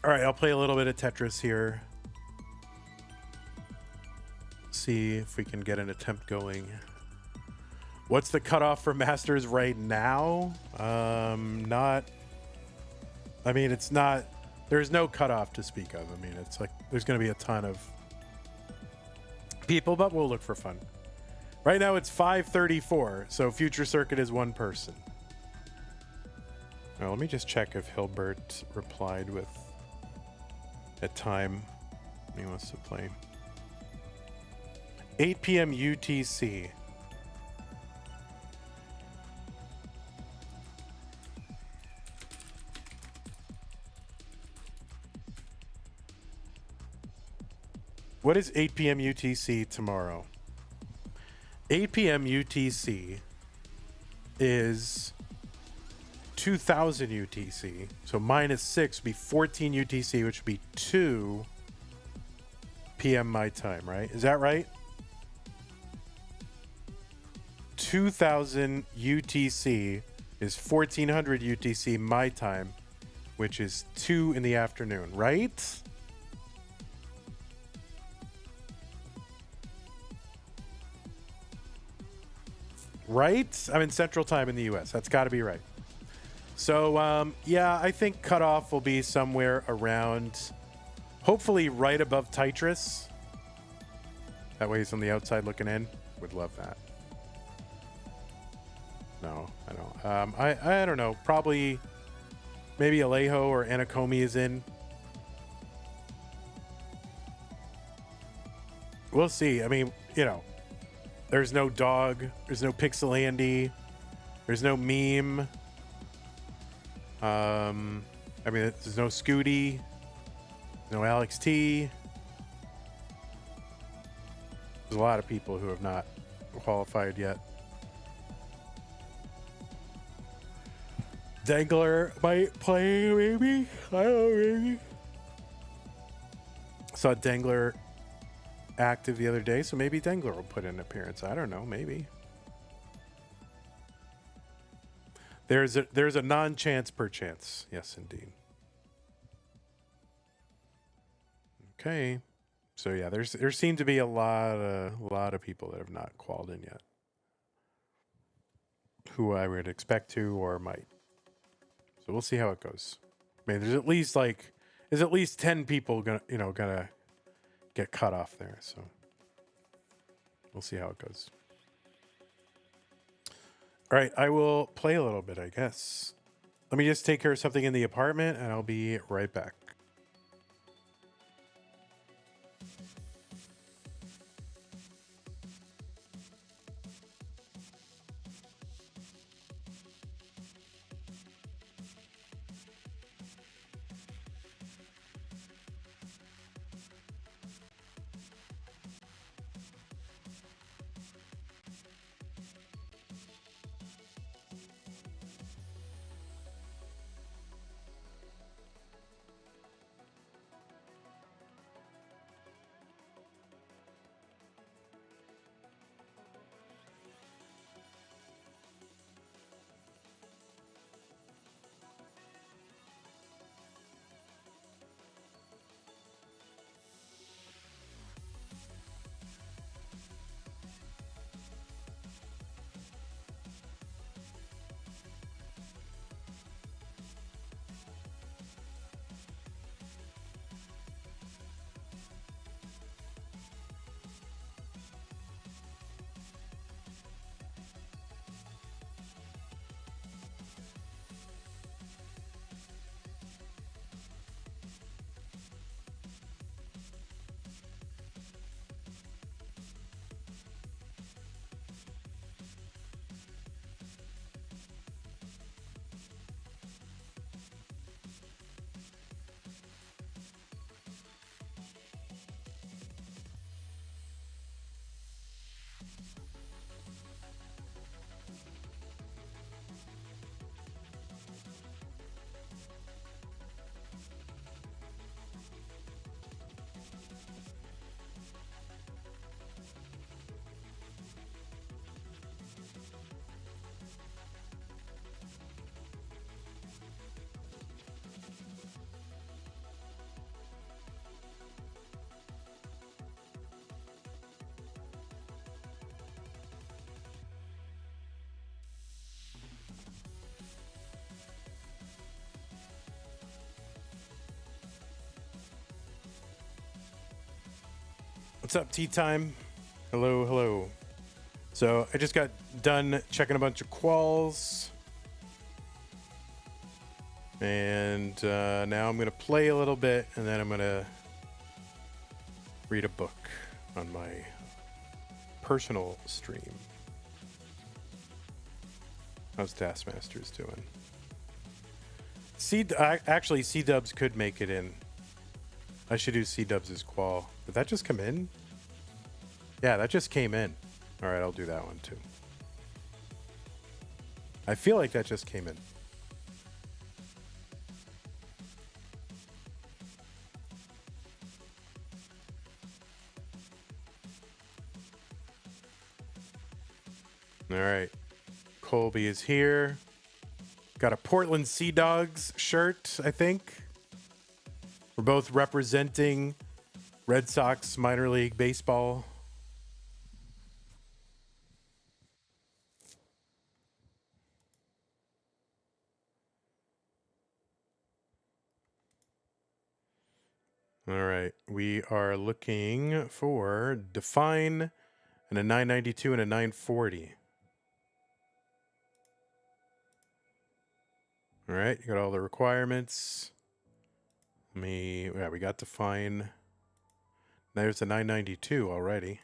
All right, I'll play a little bit of Tetris here. See if we can get an attempt going. What's the cutoff for Masters right now? Not. I mean, it's not. There's no cutoff to speak of. I mean, it's like there's going to be a ton of people, but we'll look for fun. Right now it's 5:34, so future circuit is one person. Now, let me just check if Hilbert replied with a time he wants to play. 8 p.m. UTC. What is 8 p.m. UTC tomorrow? 8 p.m. UTC is 2000 UTC. So minus 6 would be 14 UTC, which would be 2 p.m. my time, right? Is that right? 2000 UTC is 1400 UTC my time, which is 2 in the afternoon, right? Right? I'm in Central Time in the US. That's got to be right. So, yeah, I think cutoff will be somewhere around, hopefully right above Tetris. That way he's on the outside looking in. Would love that. No, I don't. I don't know. Probably maybe Alejo or Anakomi is in. We'll see. I mean, you know, there's no dog. There's no Pixel Andy. There's no meme. I mean, there's no Scooty. No Alex T. There's a lot of people who have not qualified yet. Dangler might play, maybe. I don't know, maybe. Saw Dangler active the other day, so maybe Dangler will put in an appearance. I don't know, maybe. There's a non-chance per chance. Yes, indeed. Okay. So yeah, there seem to be a lot of people that have not qualified in yet, who I would expect to or might. So we'll see how it goes. I mean, there's at least 10 people gonna get cut off there. So we'll see how it goes. All right, I will play a little bit, I guess. Let me just take care of something in the apartment, and I'll be right back. What's up, Tea Time? Hello, hello. So I just got done checking a bunch of quals. And now I'm going to play a little bit, and then I'm going to read a book on my personal stream. How's Taskmasters doing? Actually, C-Dubs could make it in. I should do C-Dubs as qual. Did that just come in? Yeah, that just came in. All right, I'll do that one too. I feel like that just came in. All right. Colby is here. Got a Portland Sea Dogs shirt, I think. We're both representing Red Sox minor league baseball. All right. We are looking for define and a 992 and a 940. All right, you got all the requirements. We got define. There's a 992 already.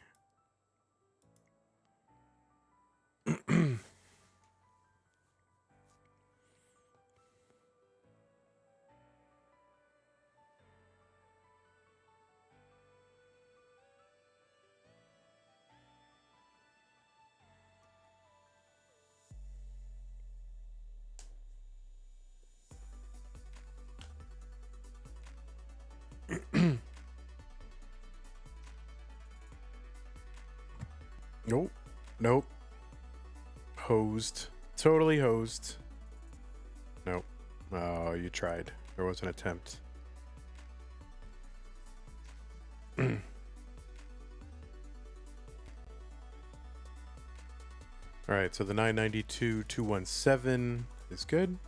Nope. Hosed. Totally hosed. Nope. Oh, you tried. There was an attempt. All right, so the 992-217 is good.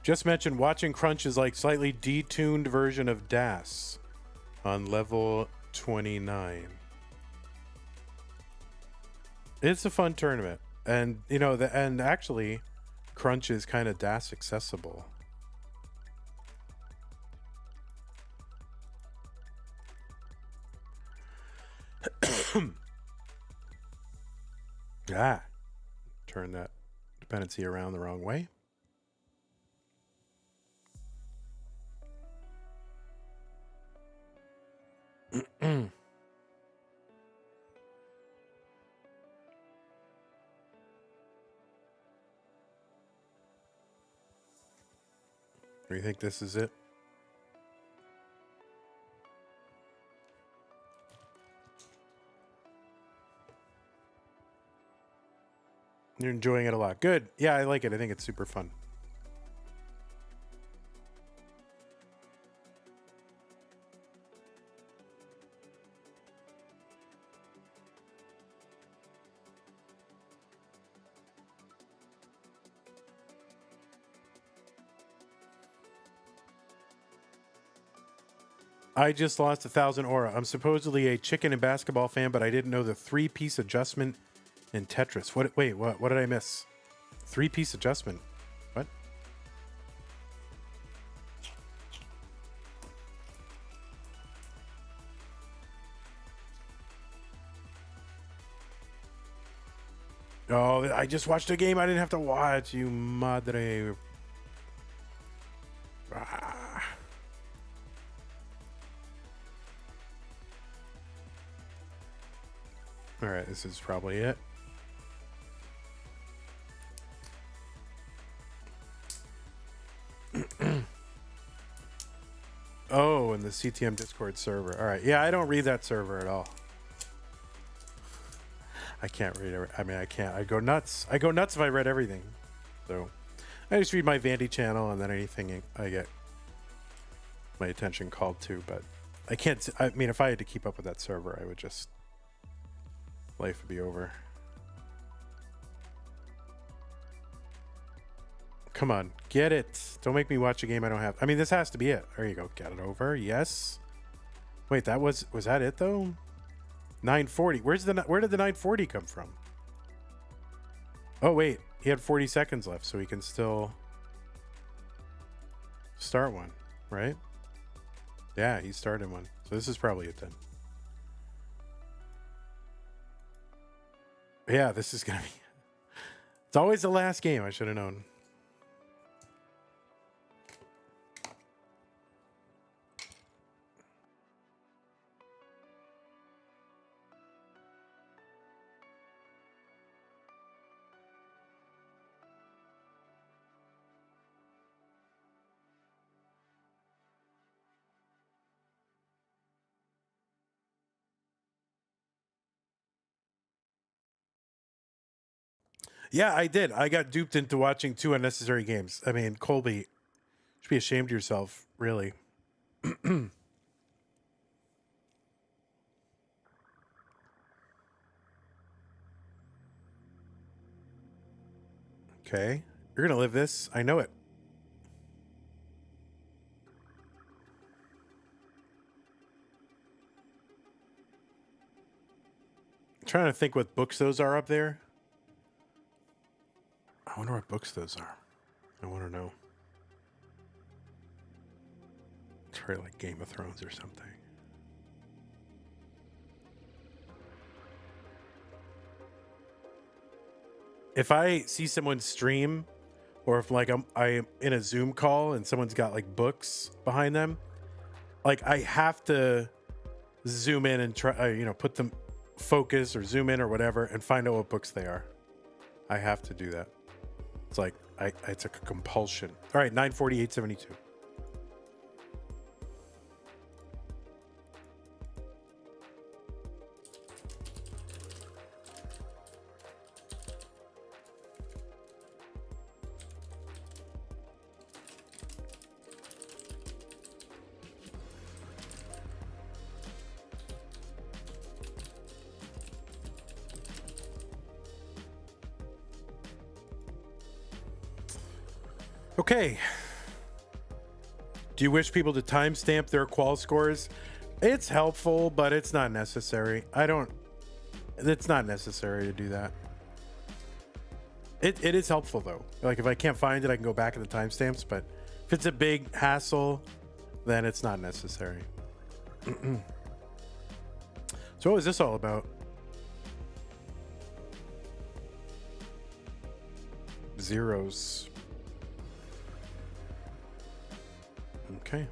Just mentioned watching Crunch is like slightly detuned version of DAS on level 29. It's a fun tournament. And you know, and actually Crunch is kind of DAS accessible. Turn that dependency around the wrong way. Do you think this is it? You're enjoying it a lot. Good. Yeah, I like it. I think it's super fun. I just lost 1,000 aura. I'm supposedly a chicken and basketball fan, but I didn't know the 3-piece adjustment in Tetris. What? Wait, what did I miss? 3-piece adjustment. What? Oh, I just watched a game I didn't have to watch. You madre. All right, this is probably it. Oh, and the CTM Discord server. All right. Yeah, I don't read that server at all. I can't read it. I mean, I can't. I go nuts. I go nuts if I read everything. So I just read my Vandy channel, and then anything I get my attention called to. But I can't. I mean, if I had to keep up with that server, I would just... life would be over. Come on, get it. Don't make me watch a game I don't have. I mean, this has to be it. There you go. Get it over. Yes. Wait, was that it though? 940. Where did the 940 come from? Oh wait, he had 40 seconds left, so he can still start one, right? Yeah, he started one. So this is probably it then. Yeah, this is gonna be. It's always the last game. I should have known. Yeah, I did. I got duped into watching 2 unnecessary games. I mean, Colby, you should be ashamed of yourself, really. Okay. You're going to live this. I know it. I'm trying to think what books those are up there. I wonder what books those are. I want to know. It's probably like Game of Thrones or something. If I see someone stream, or if like I'm in a Zoom call and someone's got like books behind them, like I have to zoom in and try, put them focus or zoom in or whatever and find out what books they are. I have to do that. It's like it's a compulsion. All right, 948.72. Okay. Do you wish people to timestamp their qual scores? It's helpful, but it's not necessary. It's not necessary to do that. It is helpful though. Like if I can't find it, I can go back in the timestamps, but if it's a big hassle, then it's not necessary. So what was this all about? Zeros. Okay.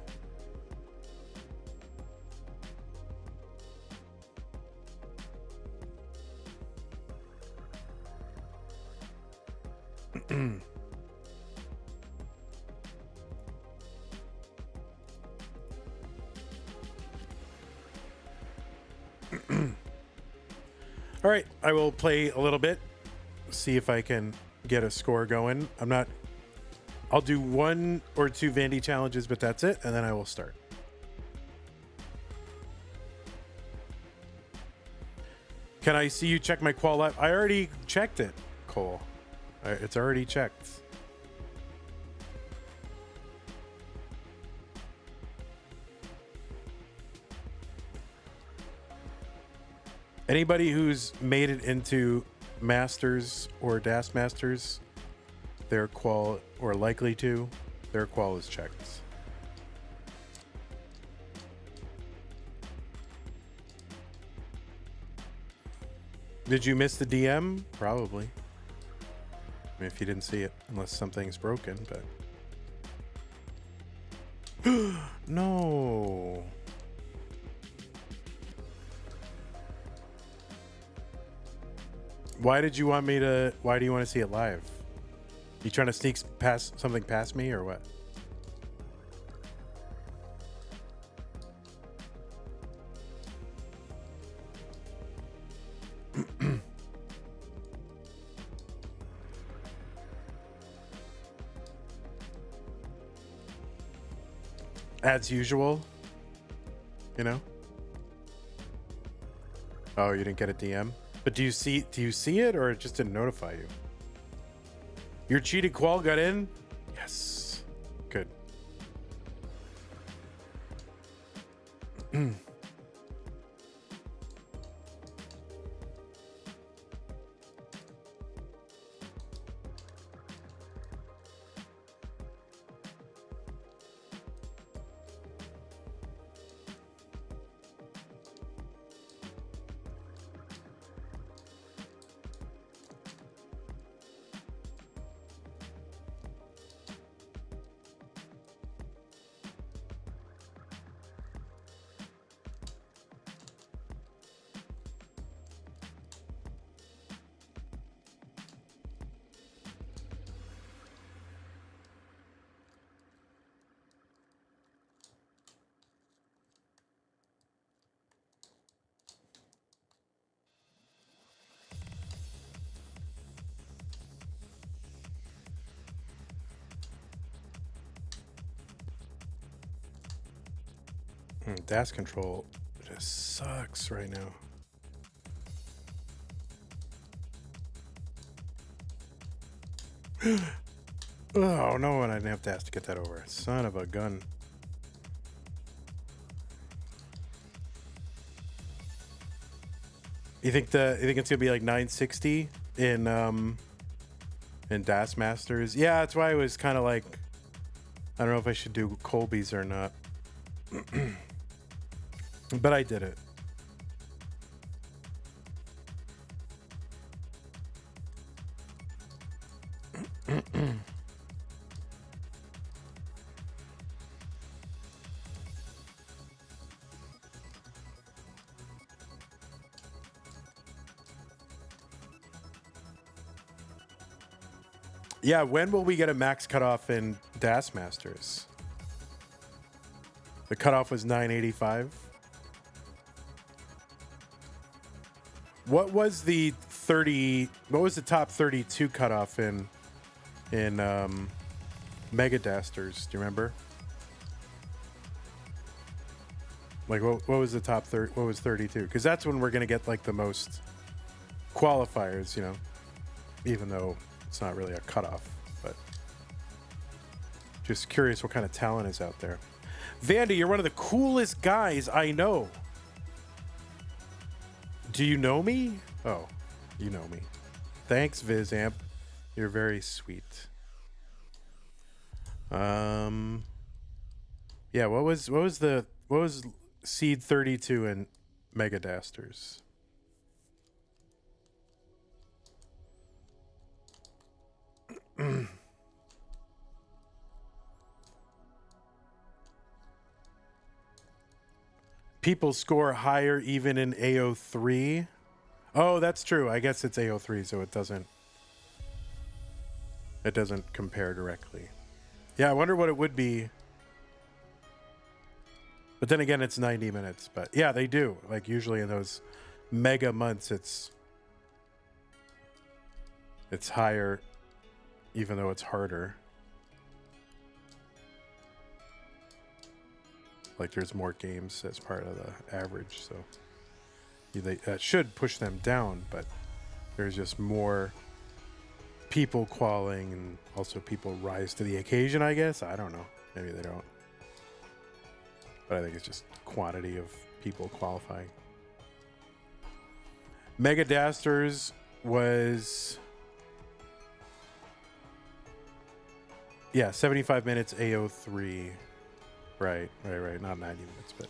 All right, I will play a little bit, see if I can get a score going. I'll do 1 or 2 Vandy challenges, but that's it, and then I will start. Can I see you check my qual live? I already checked it, Cole. It's already checked. Anybody who's made it into Masters or DAS Masters, their qual, or likely to, their qual is checked. Did you miss the DM? Probably. I mean, if you didn't see it, unless something's broken, but... No. Why do you want to see it live? You trying to sneak something past me or what? As usual, you know? Oh, you didn't get a DM? But do you see it or it just didn't notify you? Your cheated qual got in? Yes. Good. DAS control just sucks right now. Oh no, and I didn't have DAS to get that over. Son of a gun. You think it's gonna be like 960 in DAS Masters? Yeah, that's why I was kind of like, I don't know if I should do Colby's or not. But I did it. Yeah, when will we get a max cutoff in DAS Masters? The cutoff was 985. What was the top 32 cutoff in Mega Dasters? Do you remember? Like what was the top 30? What was 32? Because that's when we're gonna get like the most qualifiers, you know, even though it's not really a cutoff. But just curious what kind of talent is out there. Vandy, you're one of the coolest guys I know. Do you know me? Oh, you know me. Thanks, Vizamp. You're very sweet. Yeah, what was seed 32 in Mega Dasters? People score higher even in AO3. Oh, that's true. I guess it's AO3, so it doesn't compare directly. Yeah, I wonder what it would be. But then again, it's 90 minutes. But yeah, they do. Like usually in those mega months, it's higher, even though it's harder. Like there's more games as part of the average, so that should push them down. But there's just more people qualifying, and also people rise to the occasion. I guess I don't know. Maybe they don't. But I think it's just quantity of people qualifying. Mega Dasters was 75 minutes AO3. Right. Not 90 minutes, but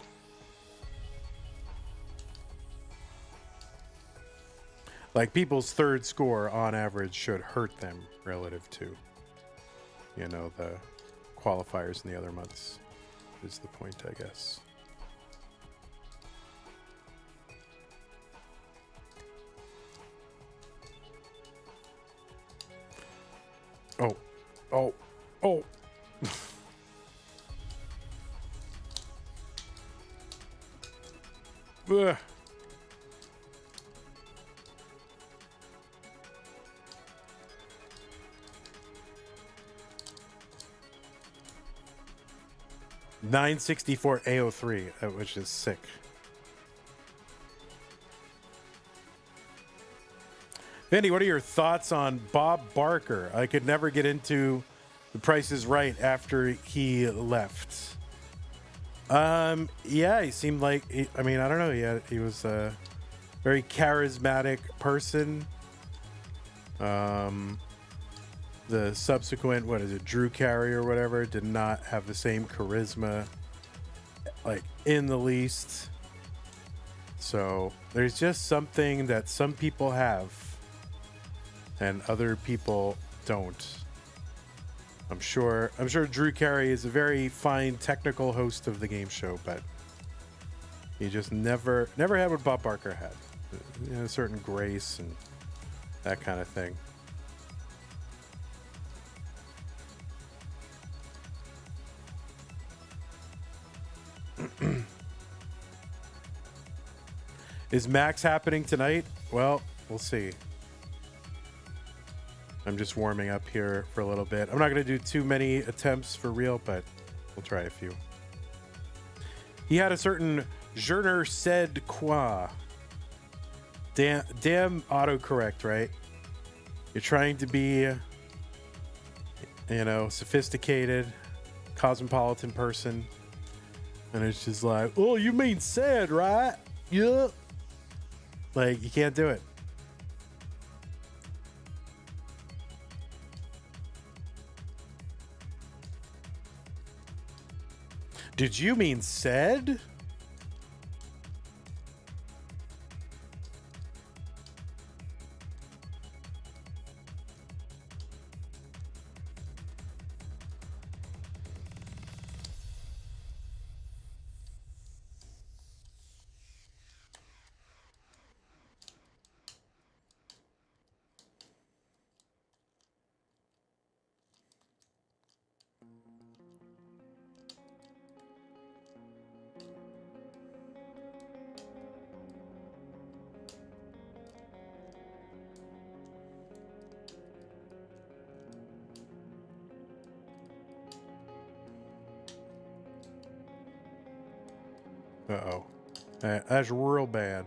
like people's third score on average should hurt them relative to, you know, the qualifiers in the other months is the point, I guess. Oh. Ugh. $964 AO3, which is sick. Vinny, what are your thoughts on Bob Barker? I could never get into The Price is Right after he left. Yeah, he seemed like, I mean, I don't know. He was a very charismatic person. The subsequent, what is it, Drew Carey or whatever, did not have the same charisma, like, in the least. So there's just something that some people have and other people don't. I'm sure Drew Carey is a very fine technical host of the game show, but he just never had what Bob Barker had. You know, a certain grace and that kind of thing. Is Max happening tonight? Well, we'll see. I'm just warming up here for a little bit. I'm not going to do too many attempts for real, but we'll try a few. He had a certain je ne sais quoi. Damn autocorrect, right? You're trying to be, you know, sophisticated, cosmopolitan person. And it's just like, oh, you mean said, right? Yeah. Like, you can't do it. Did you mean said? Uh-oh. That's real bad.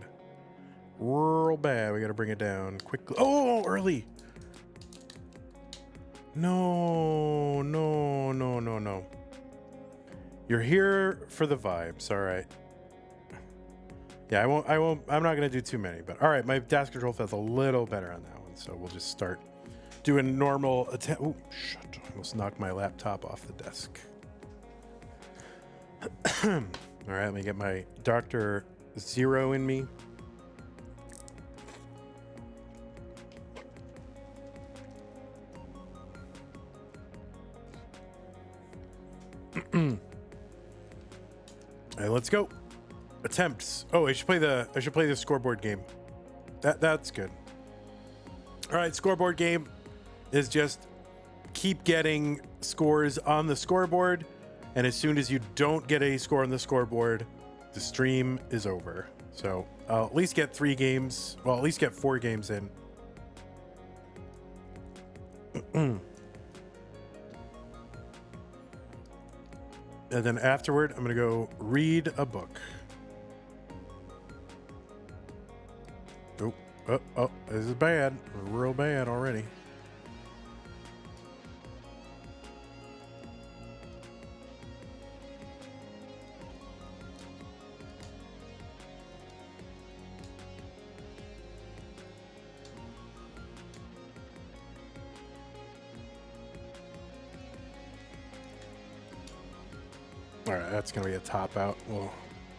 Real bad. We got to bring it down quickly. Oh, early. No. You're here for the vibes. All right. Yeah, I'm not going to do too many, but all right. My dash control felt a little better on that one. So we'll just start doing normal attempt. Oh, shit. I almost knocked my laptop off the desk. All right, let me get my Dr. Zero in me. All right, let's go. Attempts. Oh, I should play the scoreboard game. That's good. All right, scoreboard game is just keep getting scores on the scoreboard. And as soon as you don't get a score on the scoreboard, the stream is over. So I'll at least get 3 games. Well, at least get 4 games in. And then afterward, I'm going to go read a book. Oh, this is bad. Real bad already. All right, that's going to be a top out. We'll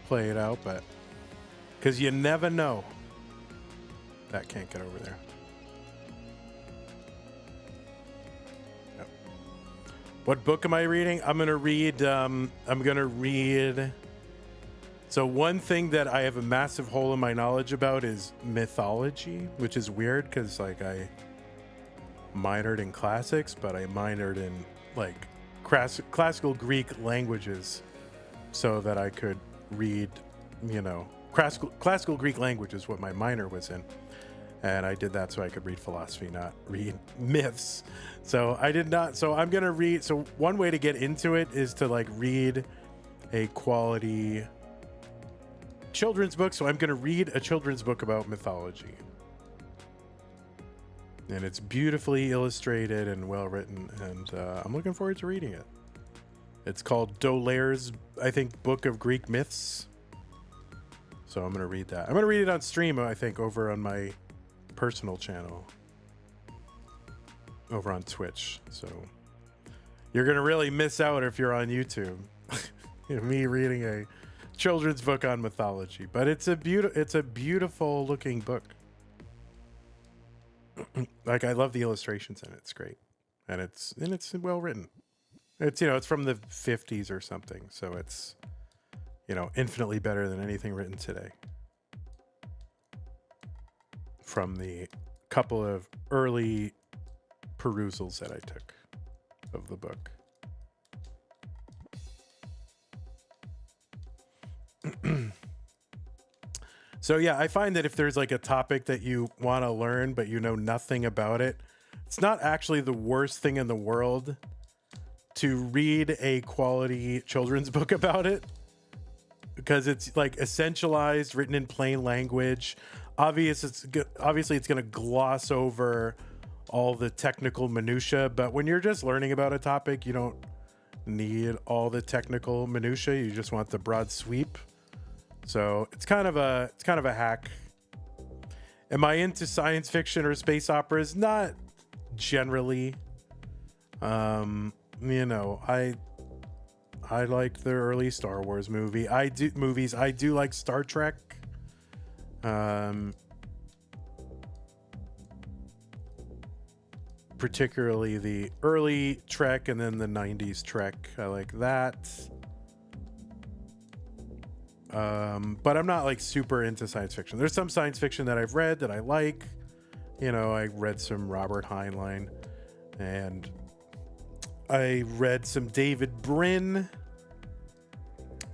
play it out, but because you never know. That can't get over there. Yep. What book am I reading? I'm going to read. So one thing that I have a massive hole in my knowledge about is mythology, which is weird because like I minored in classics, but I minored in like classical Greek languages so that I could read, you know, classical Greek language is what my minor was in. And I did that so I could read philosophy, not read myths. So I did not. So I'm going to read. So one way to get into it is to like read a quality children's book. So I'm going to read a children's book about mythology. and it's beautifully illustrated and well written, and I'm looking forward to reading it. It's called D'Aulaire's, I think, Book of Greek Myths. So I'm going to read that. I'm going to read it on stream, I think, over on my personal channel. Over on Twitch. So you're going to really miss out if you're on YouTube. Me reading a children's book on mythology. But it's a beautiful looking book. Like, I love the illustrations in it. It's great. And it's well written. It's, it's from the 50s or something. So it's, infinitely better than anything written today. From the couple of early perusals that I took of the book. So yeah, I find that if there's like a topic that you want to learn, but you know nothing about it, it's not actually the worst thing in the world to read a quality children's book about it, because it's like essentialized, written in plain language. Obviously it's going to gloss over all the technical minutia, but when you're just learning about a topic, you don't need all the technical minutia. You just want the broad sweep. So it's kind of a hack. Am I into science fiction or space operas? Not generally. I like the early Star Wars movies. I do like Star Trek. Particularly the early Trek and then the 90s Trek. I like that. But I'm not like super into science fiction. There's some science fiction that I've read that I like. I read some Robert Heinlein, and I read some David Brin.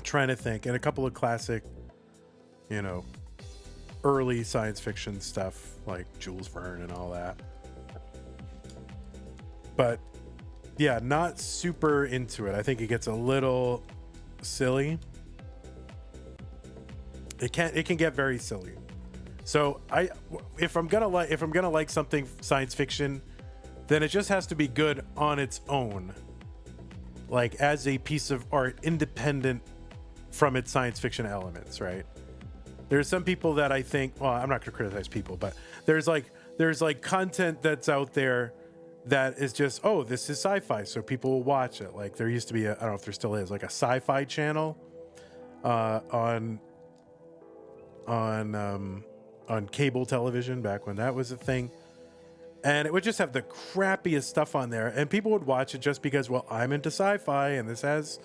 Trying to think, and a couple of classic, early science fiction stuff like Jules Verne and all that. But yeah, not super into it. I think it gets a little silly. It can get very silly. So if I'm gonna like something science fiction, then it just has to be good on its own, like as a piece of art, independent from its science fiction elements, right? There's some people that I think, well, I'm not gonna criticize people, but there's like content that's out there that is just, oh, this is sci-fi, so people will watch it. Like there used to be I don't know if there still is, like a sci-fi channel on cable television back when that was a thing, and it would just have the crappiest stuff on there, and people would watch it just because, well, I'm into sci-fi and this has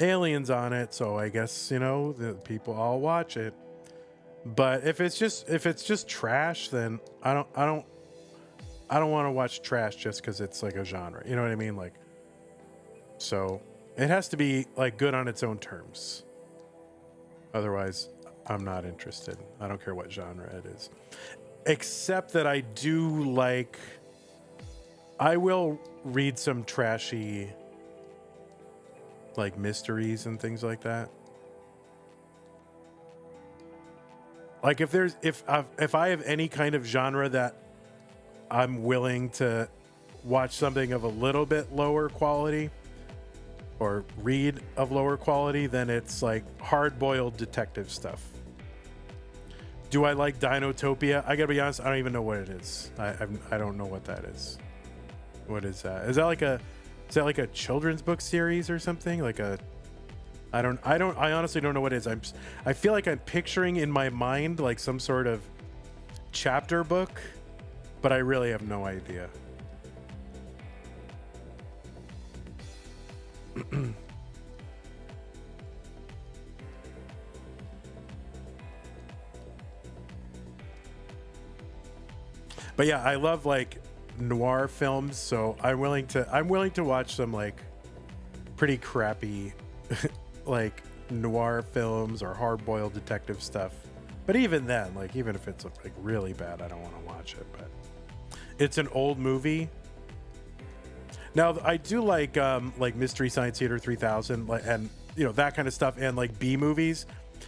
aliens on it, so I guess the people all watch it. But if it's just trash, then I don't want to watch trash just because it's like a genre. You know what I mean? Like, so it has to be like good on its own terms. Otherwise, I'm not interested. I don't care what genre it is. Except that I will read some trashy like mysteries and things like that. Like if I have any kind of genre that I'm willing to watch something of a little bit lower quality or read of lower quality, then it's like hard-boiled detective stuff. Do I like Dinotopia? I gotta be honest, I don't even know what it is. I don't know what that is. What is that? Is that like a children's book series or something? Like I honestly don't know what it is. I feel like I'm picturing in my mind like some sort of chapter book, but I really have no idea. But yeah, I love like noir films, so I'm willing to watch some like pretty crappy like noir films or hard-boiled detective stuff. But even then, like even if it's like really bad, I don't want to watch it. But it's an old movie. Now I do like Mystery Science Theater 3000 and that kind of stuff, and like B movies,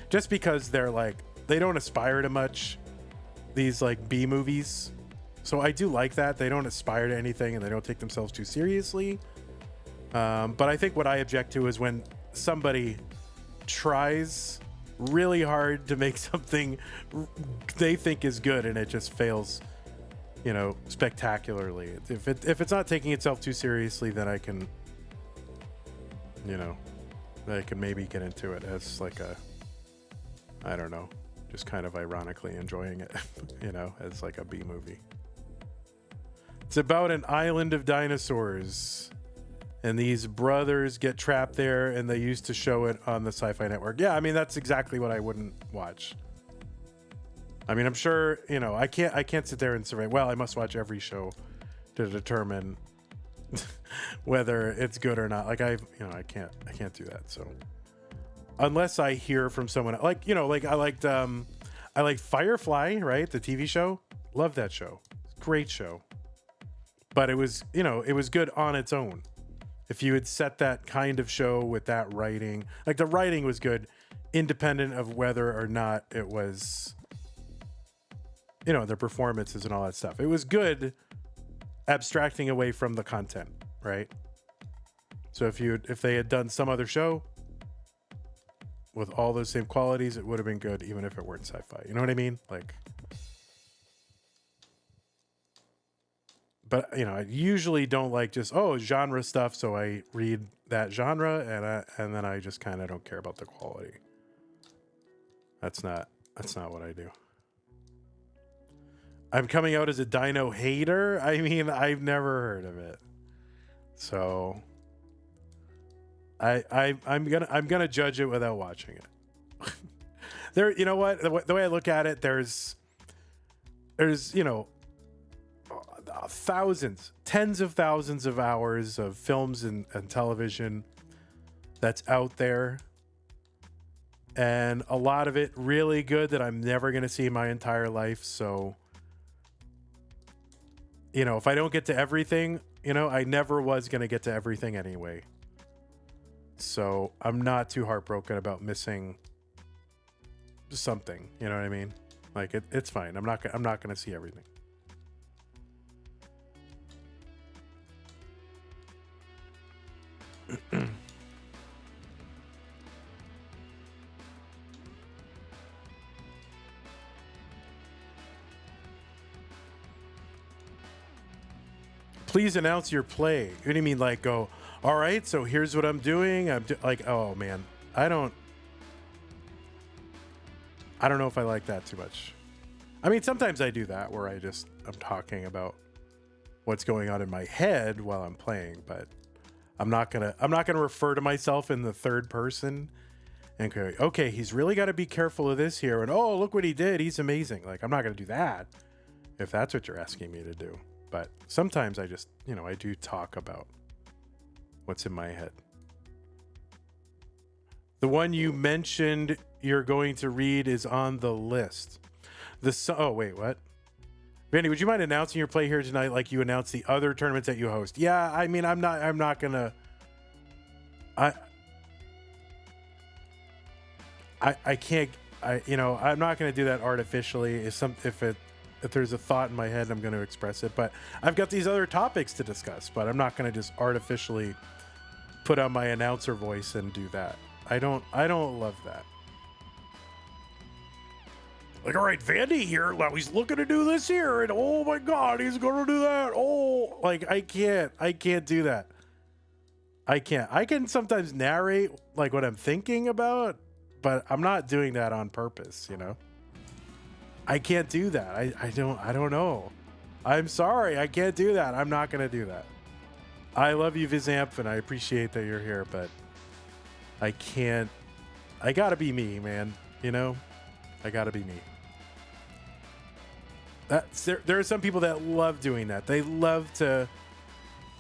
just because they're like they don't aspire to much. These like B movies, So I do like that. They don't aspire to anything and they don't take themselves too seriously. But I think what I object to is when somebody tries really hard to make something they think is good and it just fails, spectacularly. If it's not taking itself too seriously, then I can maybe get into it as like I don't know, just kind of ironically enjoying it, as like a B movie. It's about an island of dinosaurs, and these brothers get trapped there, and they used to show it on the Sci-Fi Network. Yeah, I mean, that's exactly what I wouldn't watch. I mean, I'm sure, I can't sit there and survey. Well, I must watch every show to determine whether it's good or not. Like I can't do that. So unless I hear from someone, I liked Firefly, right? The TV show. Love that show. Great show. But it was good on its own. If you had set that kind of show with that writing, like the writing was good, independent of whether or not it was, the performances and all that stuff. It was good, abstracting away from the content, right? So if they had done some other show with all those same qualities, it would have been good, even if it weren't sci-fi. You know what I mean? Like. But I usually don't like just genre stuff, so I read that genre and then I just kind of don't care about the quality. That's not what I do. I'm coming out as a dino hater. I mean, I've never heard of it, so I'm gonna judge it without watching it. There, you know what? The way I look at it, there's thousands, tens of thousands of hours of films and television that's out there, and a lot of it really good that I'm never going to see my entire life. So if I don't get to everything, I never was going to get to everything anyway, so I'm not too heartbroken about missing something. You know what I mean? Like it's fine. I'm not going to see everything. Please announce your play. What do you mean, like go, all right, so here's what I'm doing. Like, oh man, I don't know if I like that too much. I mean, sometimes I do that where I'm talking about what's going on in my head while I'm playing, but I'm not gonna refer to myself in the third person and go, okay, he's really got to be careful of this here, and oh, look what he did, he's amazing. Like, I'm not gonna do that if that's what you're asking me to do. But sometimes I just, I do talk about what's in my head. The one you mentioned you're going to read is on the list. Oh wait, what? Vandy, would you mind announcing your play here tonight like you announced the other tournaments that you host? Yeah, I mean, I'm not gonna. I can't. I'm not gonna do that artificially. If there's a thought in my head, I'm going to express it. But I've got these other topics to discuss. But I'm not going to just artificially put on my announcer voice and do that. I don't love that. Like, all right, Vandy here. Now he's looking to do this here, and oh my God, he's going to do that. Oh, like I can't do that. I can't. I can sometimes narrate like what I'm thinking about, but I'm not doing that on purpose. I can't do that. I don't know. I'm sorry. I can't do that. I'm not going to do that. I love you, Vizamp, and I appreciate that you're here, but I can't. I got to be me, man. I got to be me. There are some people that love doing that. They love to,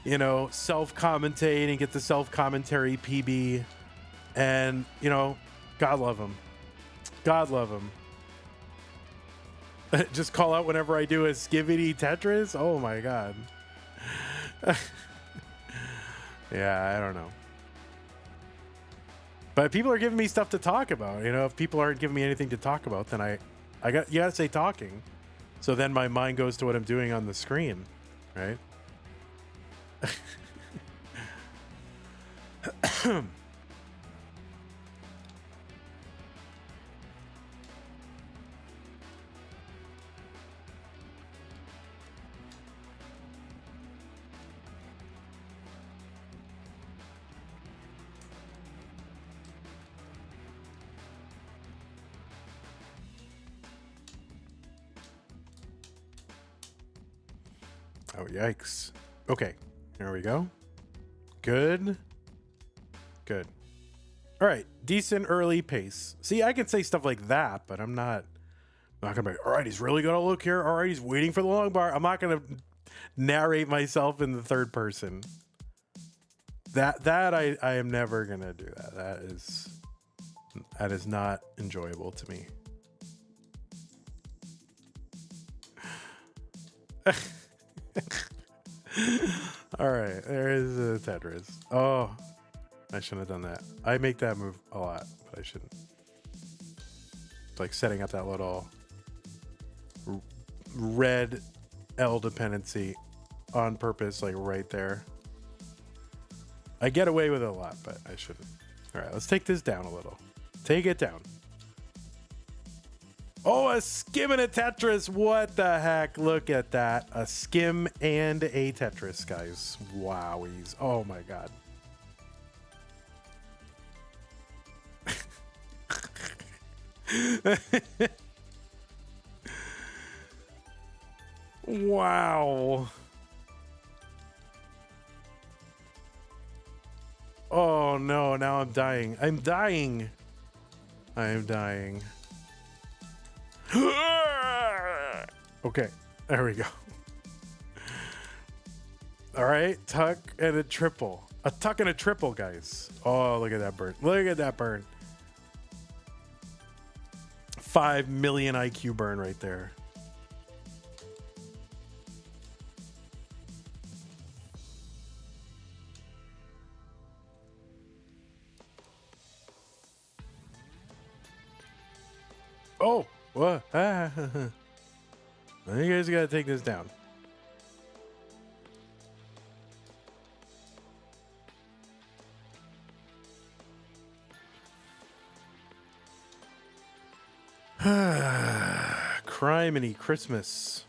self-commentate and get the self-commentary PB. And, God love them. God love them. Just call out whenever I do a Skivity Tetris. Oh my God. Yeah, I don't know. But people are giving me stuff to talk about. If people aren't giving me anything to talk about, then you gotta say talking. So then my mind goes to what I'm doing on the screen, right? Oh, yikes. Okay, here we go. Good. Good. All right, decent early pace. See, I can say stuff like that, but I'm not gonna be, all right, he's really gonna look here. All right, he's waiting for the long bar. I'm not gonna narrate myself in the third person. That I am never gonna do that. That is not enjoyable to me. All right, there is a Tetris. Oh, I shouldn't have done that. I make that move a lot, but I shouldn't. It's like setting up that little red L dependency on purpose, like right there. I get away with it a lot, but I shouldn't. All right, let's take this down a little. Take it down. Oh, a skim and a Tetris. What the heck? Look at that. A skim and a Tetris, guys. Wowies. Oh, my God. Wow. Oh, no. Now I'm dying. I'm dying. I'm dying. Okay, there we go. All right, tuck and a triple. A tuck and a triple, guys. Oh, look at that burn. Look at that burn. 5 million IQ burn right there. Oh, what? I think you guys got to take this down. Criminy Christmas.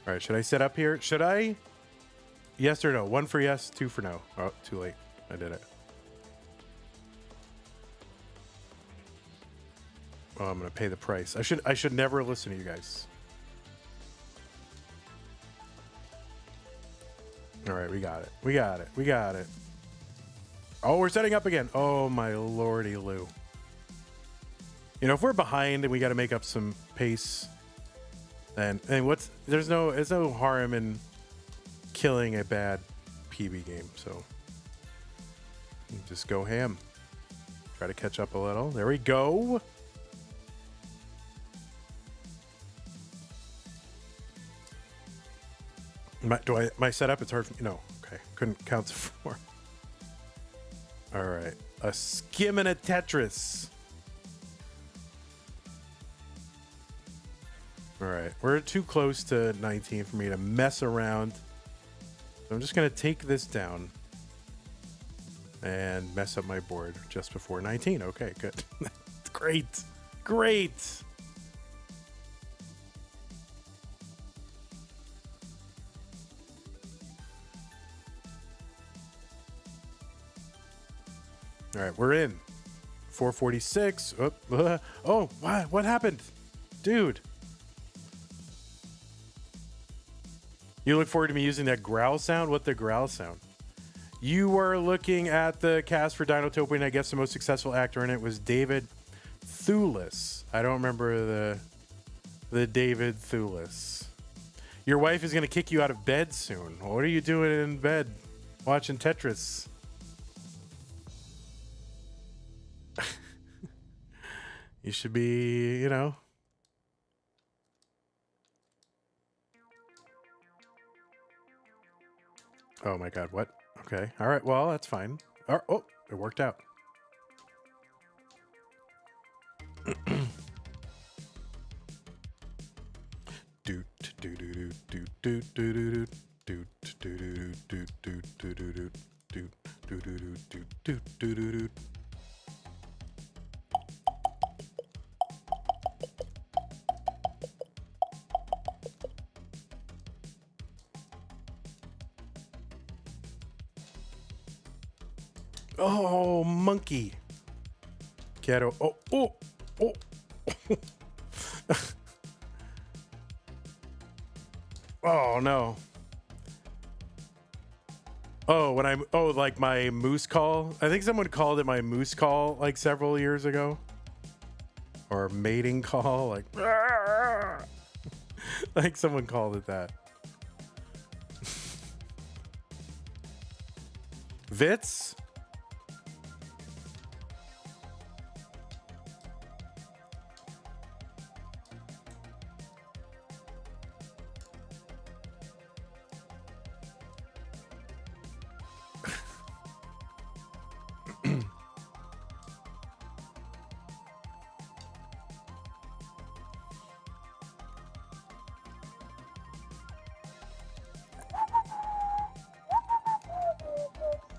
All right, should I set up here? Should I? Yes or no? 1 for yes, 2 for no. Oh, too late. I did it. Oh, I'm gonna pay the price. I should never listen to you guys. All right, we got it. We got it. We got it. Oh, we're setting up again. Oh my lordy Lou. You know, if we're behind and we got to make up some pace, then there's no harm in killing a bad PB game. So just go ham. Try to catch up a little. There we go. My setup? It's hard for me. No. Okay. Couldn't count to 4. All right. A skim and a Tetris. All right. We're too close to 19 for me to mess around. So I'm just going to take this down and mess up my board just before 19. Okay, good. Great. Great. All right, we're in. 446. Oh, what happened? Dude. You look forward to me using that growl sound? What the growl sound? You were looking at the cast for Dinotopia, and I guess the most successful actor in it was David Thewlis. I don't remember the David Thewlis. Your wife is going to kick you out of bed soon. What are you doing in bed? Watching Tetris. You should be, you know. Oh my God, what? Okay, all right, well, that's fine. Oh, it worked out. Oh, monkey. Quiero. Oh, oh, oh. Oh, no. Oh, like my moose call. I think someone called it my moose call like several years ago. Or mating call. Like, like someone called it that. Vits?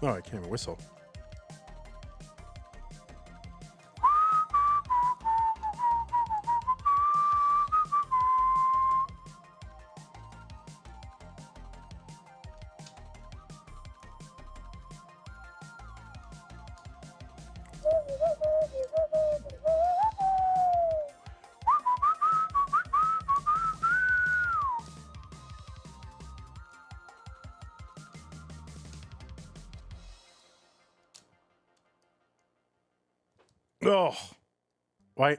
Oh, I can't even whistle. Oh, why?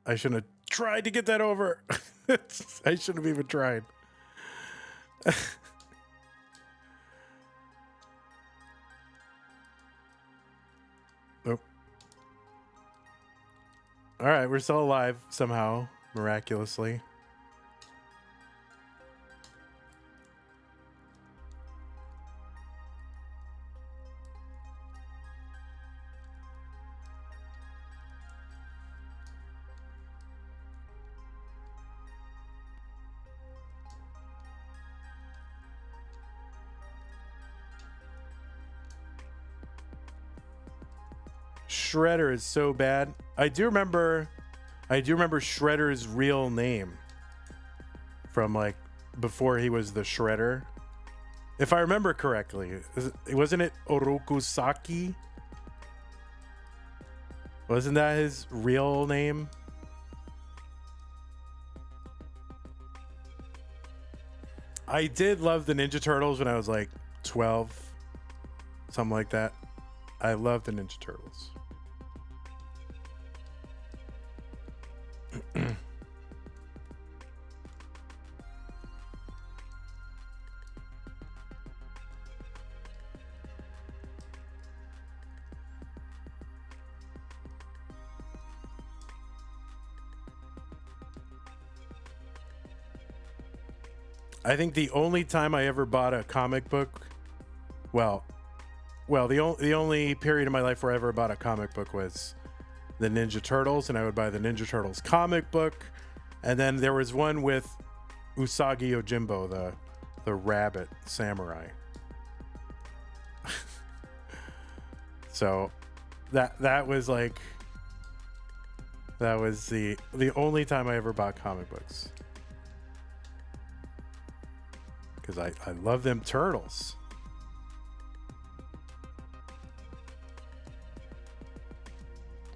I shouldn't have tried to get that over. I shouldn't have even tried. Nope. All right, we're still alive somehow, miraculously. Shredder is so bad. I do remember Shredder's real name from like before he was the Shredder. If I remember correctly, wasn't it Orokusaki? Wasn't that his real name? I did love the Ninja Turtles when I was like 12, something like that. I love the Ninja Turtles. I think the only time I ever bought a comic book, the only period of my life where I ever bought a comic book was the Ninja Turtles, and I would buy the Ninja Turtles comic book, and then there was one with Usagi Yojimbo, the rabbit samurai. So that was the only time I ever bought comic books. Because I love them turtles.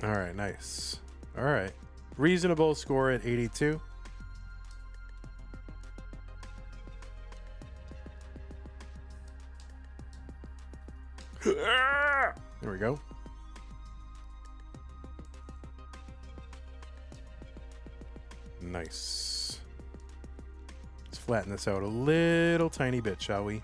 All right, nice. All right. Reasonable score at 82. There we go. Nice. Let's flatten this out a little tiny bit, shall we?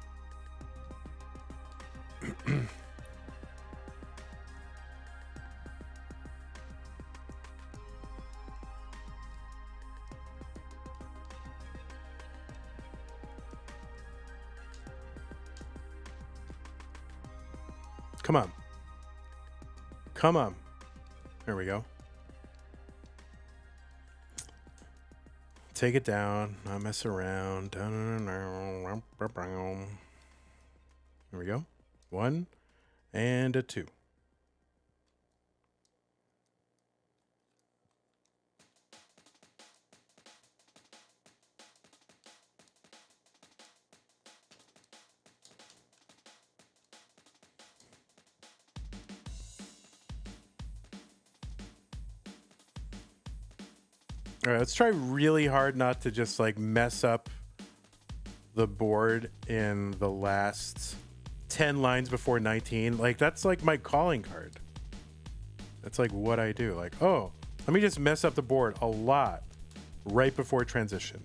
Come on. Come on. There we go. take it down. Not mess around. Here we go. 1 and a 2. All right, let's try really hard not to just like mess up the board in the last 10 lines before 19. Like that's like my calling card. That's like what I do. Like, oh, let me just mess up the board a lot right before transition.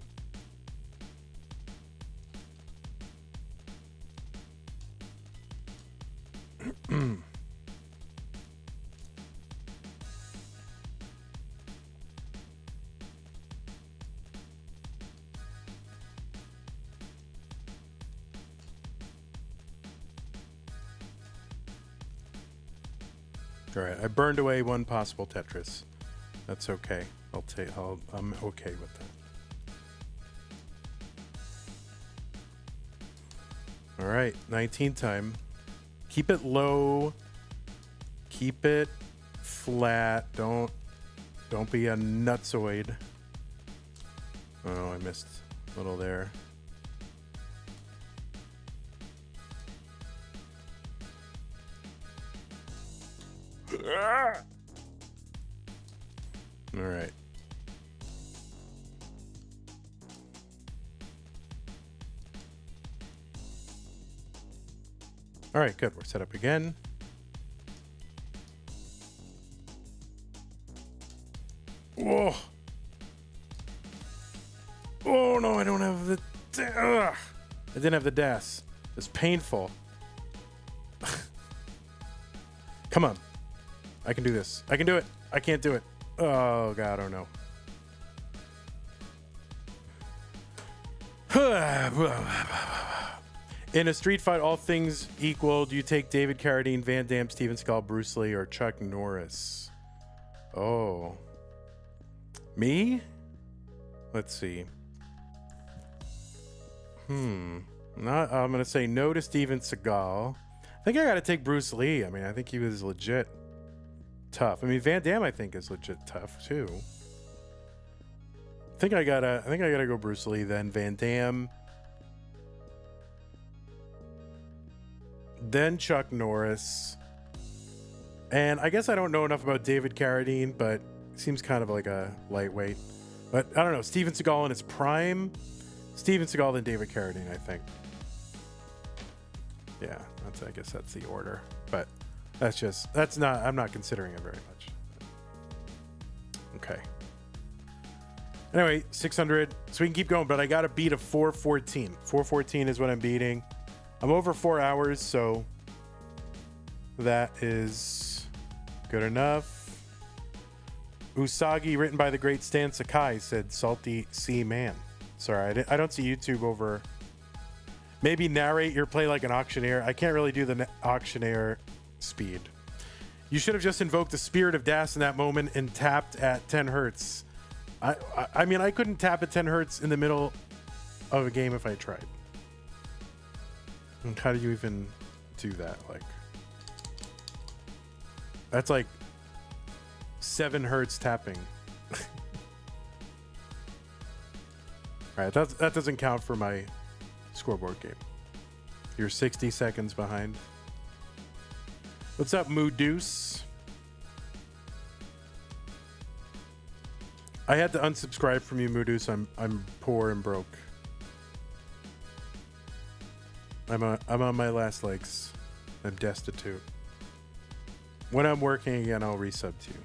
All right, I burned away one possible Tetris. That's okay. I'm okay with that. All right, 19 time. Keep it low. Keep it flat. Don't be a nutsoid. Oh, I missed a little there. All right. All right, good. We're set up again. Whoa. Oh, no, I don't have the... I didn't have the DAS. It's painful. Come on. I can do this. I can do it. I can't do it. Oh, God, oh, no. In a street fight, all things equal, do you take David Carradine, Van Damme, Steven Seagal, Bruce Lee, or Chuck Norris? Oh. Me? Let's see. I'm going to say no to Steven Seagal. I think I got to take Bruce Lee. I mean, I think he was legit tough. I mean, Van Damme, I think, is legit tough, too. I think I gotta go Bruce Lee, then Van Damme. Then Chuck Norris. And I guess I don't know enough about David Carradine, but seems kind of like a lightweight. But I don't know. Steven Seagal in his prime. Steven Seagal, then David Carradine, I think. Yeah, I guess that's the order. But I'm not considering it very much. Okay. Anyway, 600. So we can keep going, but I got to beat a 414. 414 is what I'm beating. I'm over 4 hours, so that is good enough. Usagi, written by the great Stan Sakai, said Salty Sea Man. Sorry, I don't see YouTube over. Maybe narrate your play like an auctioneer. I can't really do the auctioneer speed. You should have just invoked the spirit of Das in that moment and tapped at 10 hertz. I mean, I couldn't tap at 10 hertz in the middle of a game if I tried. And how do you even do that? Like, that's like 7 hertz tapping. All right, that doesn't count for my scoreboard game. You're 60 seconds behind. What's up, Mood Deuce? I had to unsubscribe from you, Mood Deuce. I'm poor and broke. I'm on my last legs. I'm destitute. When I'm working again, I'll resub to you.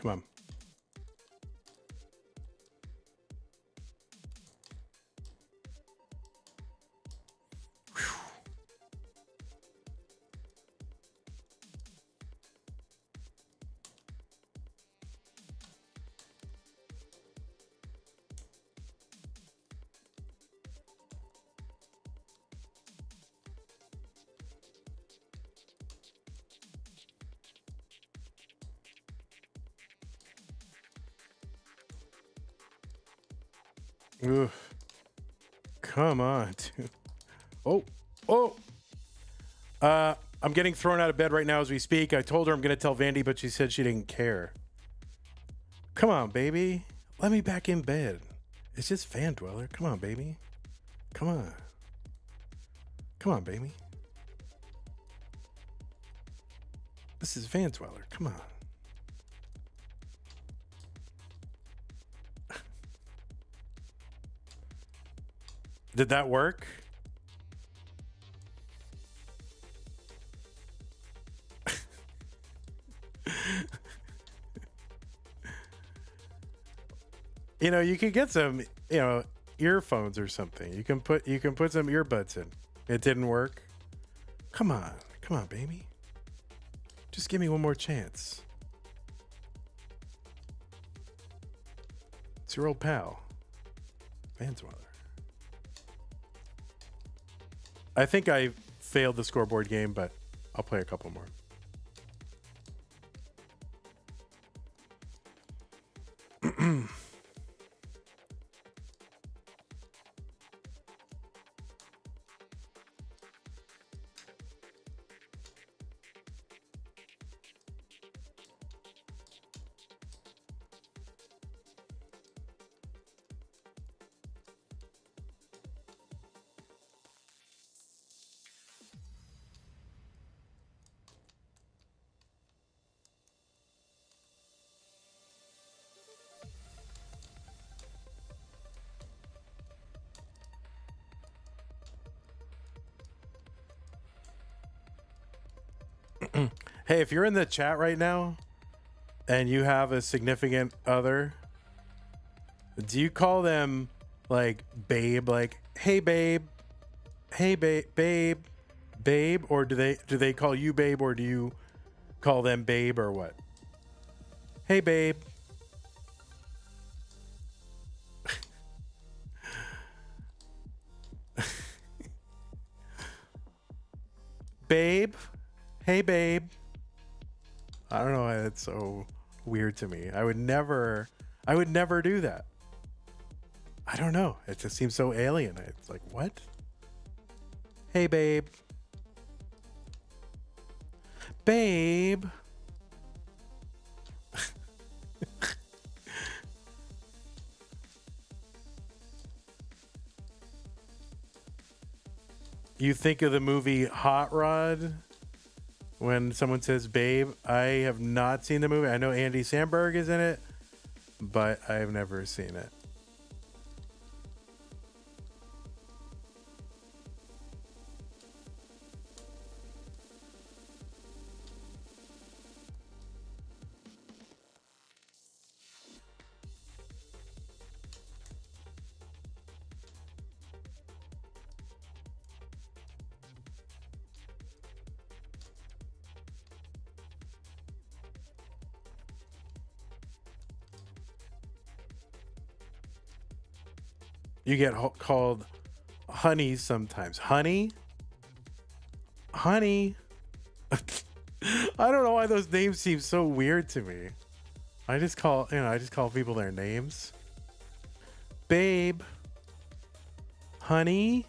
Come on. Oof. Come on, dude. Oh, oh. I'm getting thrown out of bed right now as we speak. I told her I'm going to tell Vandy, but she said she didn't care. Come on, baby. Let me back in bed. It's just Fan Dweller. Come on, baby. Come on. Come on, baby. This is Van Dweller. Come on. Did that work? You know, you could get some, earphones or something. You can put some earbuds in. It didn't work. Come on, baby. Just give me one more chance. It's your old pal, Van Dweller. I think I failed the scoreboard game, but I'll play a couple more. Hey, if you're in the chat right now and you have a significant other, do you call them like babe, like hey babe, babe, or do they call you babe, or do you call them babe, or what? Hey babe. Babe. Hey babe. I don't know why that's so weird to me. I would never do that. I don't know. It just seems so alien. It's like, what? Hey babe. Babe. You think of the movie Hot Rod when someone says babe? I have not seen the movie. I know Andy Samberg is in it, but I've never seen it. You get called honey sometimes. Honey? Honey? I don't know why those names seem so weird to me. I just call people their names. Babe. Honey?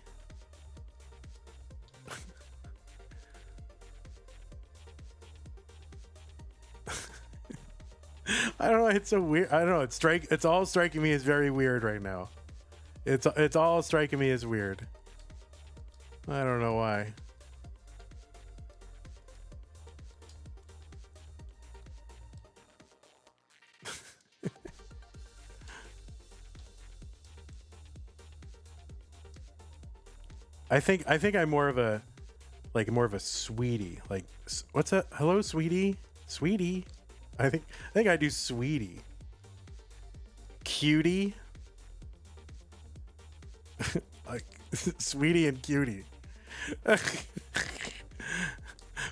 I don't know. It's so weird. I don't know. It's all striking me as very weird right now. It's all striking me as weird. I don't know why. I think I'm more of a sweetie. Like, what's that? Hello, sweetie. Sweetie. I think I do sweetie. Cutie. Like sweetie and cutie.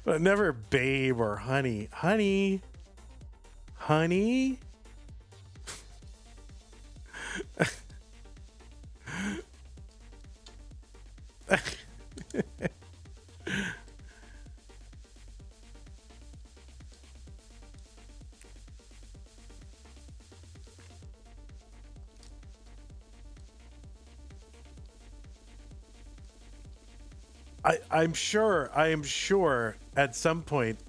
But never babe or honey. Honey. Honey. I am sure at some point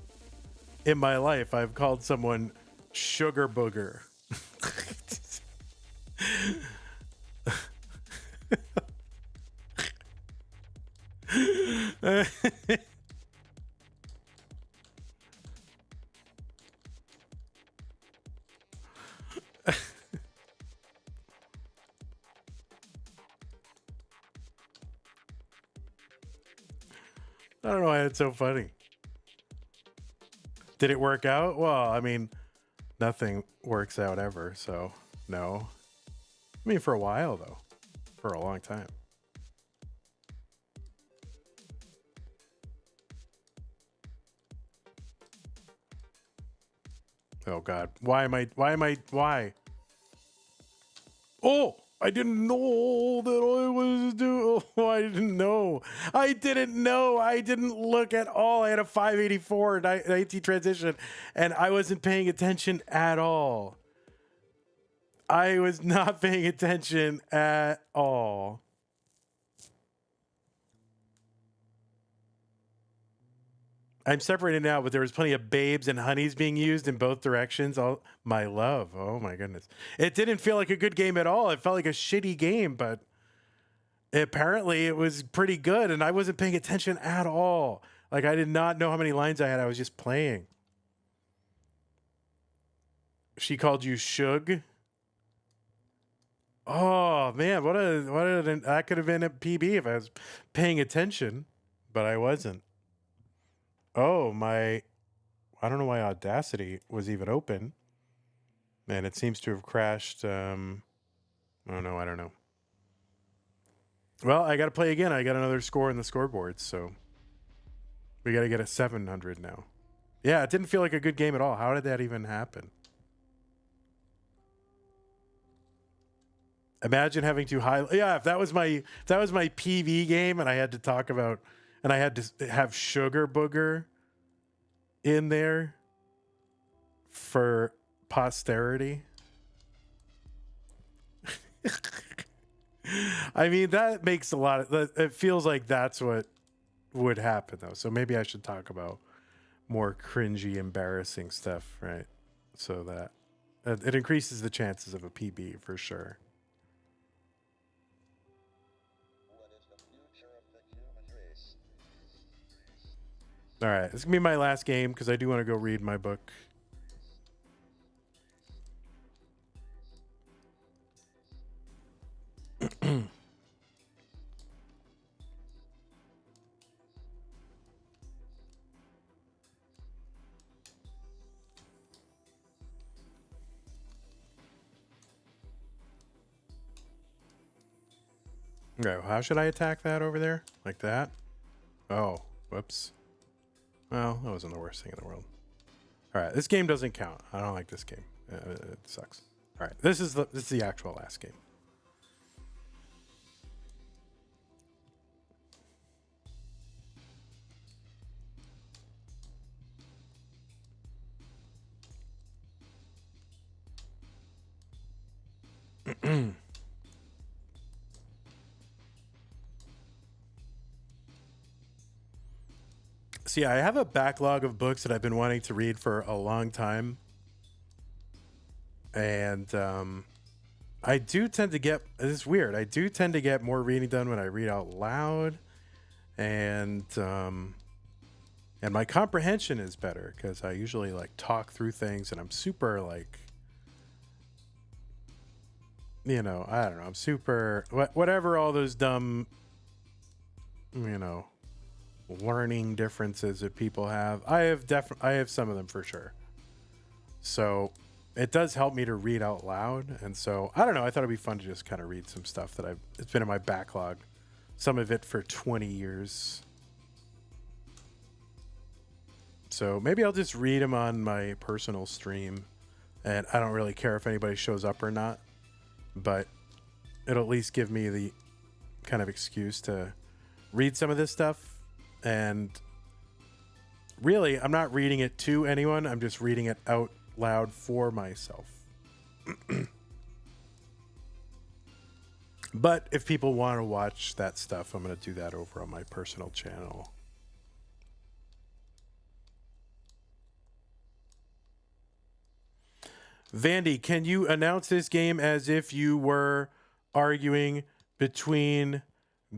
in my life I've called someone sugar booger. I don't know why it's so funny. Did it work out? Well, I mean, nothing works out ever, so no. I mean, for a while, though. For a long time. Oh, God. Why? Oh! I didn't know that I was doing. Oh, I didn't know. I didn't look at all. I had a 584 19 transition, and I wasn't paying attention at all. I was not paying attention at all. I'm separated now, but there was plenty of babes and honeys being used in both directions. All my love. Oh my goodness. It didn't feel like a good game at all. It felt like a shitty game, but apparently it was pretty good, and I wasn't paying attention at all. Like, I did not know how many lines I had. I was just playing. She called you Shug. Oh man, that could have been a PB if I was paying attention, but I wasn't. Oh, I don't know why Audacity was even open. And it seems to have crashed. Oh no, I don't know. Well, I got to play again. I got another score in the scoreboard, so we got to get a 700 now. Yeah, it didn't feel like a good game at all. How did that even happen? Imagine having to if that was my PV game and I had to talk about and I had to have Sugar Booger in there for posterity. I mean, that makes a lot of it feels like that's what would happen though. So maybe I should talk about more cringy, embarrassing stuff, right? So that it increases the chances of a PB for sure. All right, this is gonna be my last game because I do want to go read my book. Okay, well, how should I attack that over there? Like that? Oh, whoops. Well, that wasn't the worst thing in the world. All right, this game doesn't count. I don't like this game. It sucks. All right, this is the actual last game. See, I have a backlog of books that I've been wanting to read for a long time. And I do tend to get, it's weird, I do tend to get more reading done when I read out loud. And my comprehension is better because I usually like talk through things and I'm super like, I don't know, I'm super, whatever all those dumb, learning differences that people have. I have some of them for sure. So it does help me to read out loud. And so I don't know. I thought it'd be fun to just kind of read some stuff that it's been in my backlog. Some of it for 20 years. So maybe I'll just read them on my personal stream. And I don't really care if anybody shows up or not. But it'll at least give me the kind of excuse to read some of this stuff. And really, I'm not reading it to anyone. I'm just reading it out loud for myself. But if people want to watch that stuff, I'm going to do that over on my personal channel. Vandy, can you announce this game as if you were arguing between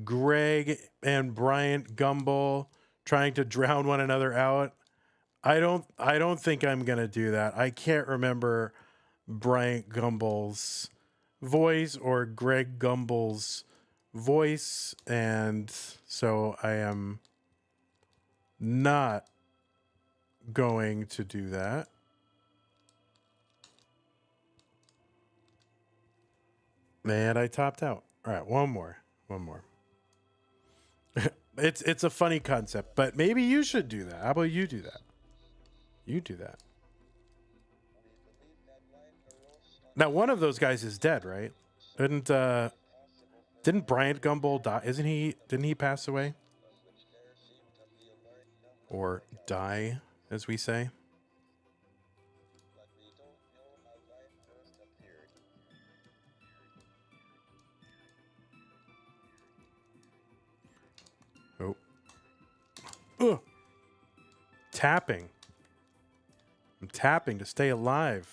Greg and Bryant Gumbel trying to drown one another out? I don't think I'm going to do that. I can't remember Bryant Gumbel's voice or Greg Gumbel's voice, and so I am not going to do that. And I topped out. All right, one more. It's a funny concept, but maybe you should do that. How about you do that? You do that. Now, one of those guys is dead, right? Didn't Bryant Gumbel die? Didn't he pass away? Or die, as we say? Oh. Ugh. Tapping. I'm tapping to stay alive.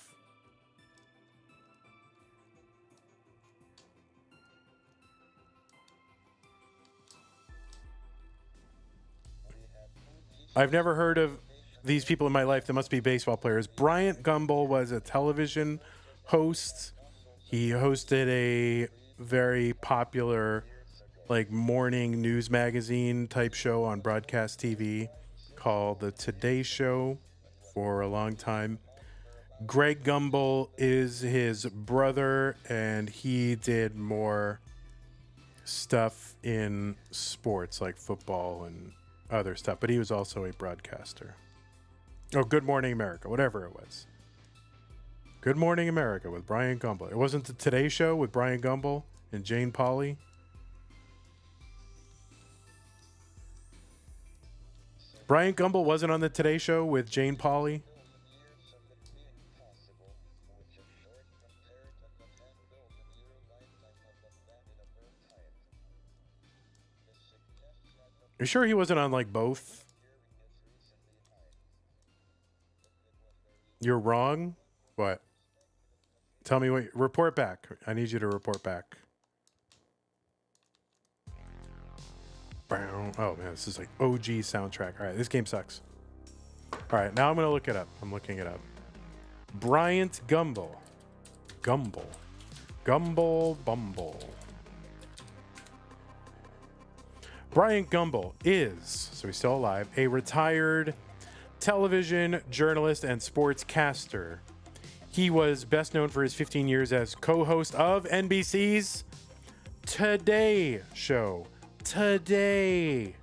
I've never heard of these people in my life that must be baseball players. Bryant Gumbel was a television host. He hosted a very popular morning news magazine type show on broadcast TV called The Today Show for a long time. Greg Gumbel is his brother, and he did more stuff in sports like football and other stuff, but he was also a broadcaster. Oh, Good Morning America, whatever it was. Good Morning America with Brian Gumbel. It wasn't the Today Show with Brian Gumbel and Jane Pauley. Brian Gumbel wasn't on the Today Show with Jane Pauley. You sure he wasn't on both? You're wrong? What? Tell me what. Report back. I need you to report back. Oh man, this is OG soundtrack. All right, this game sucks. All right, now I'm gonna look it up. I'm looking it up. Bryant Gumbel. Bumble. Bryant Gumbel is, so he's still alive, a retired television journalist and sportscaster. He was best known for his 15 years as co-host of NBC's Today Show. Today.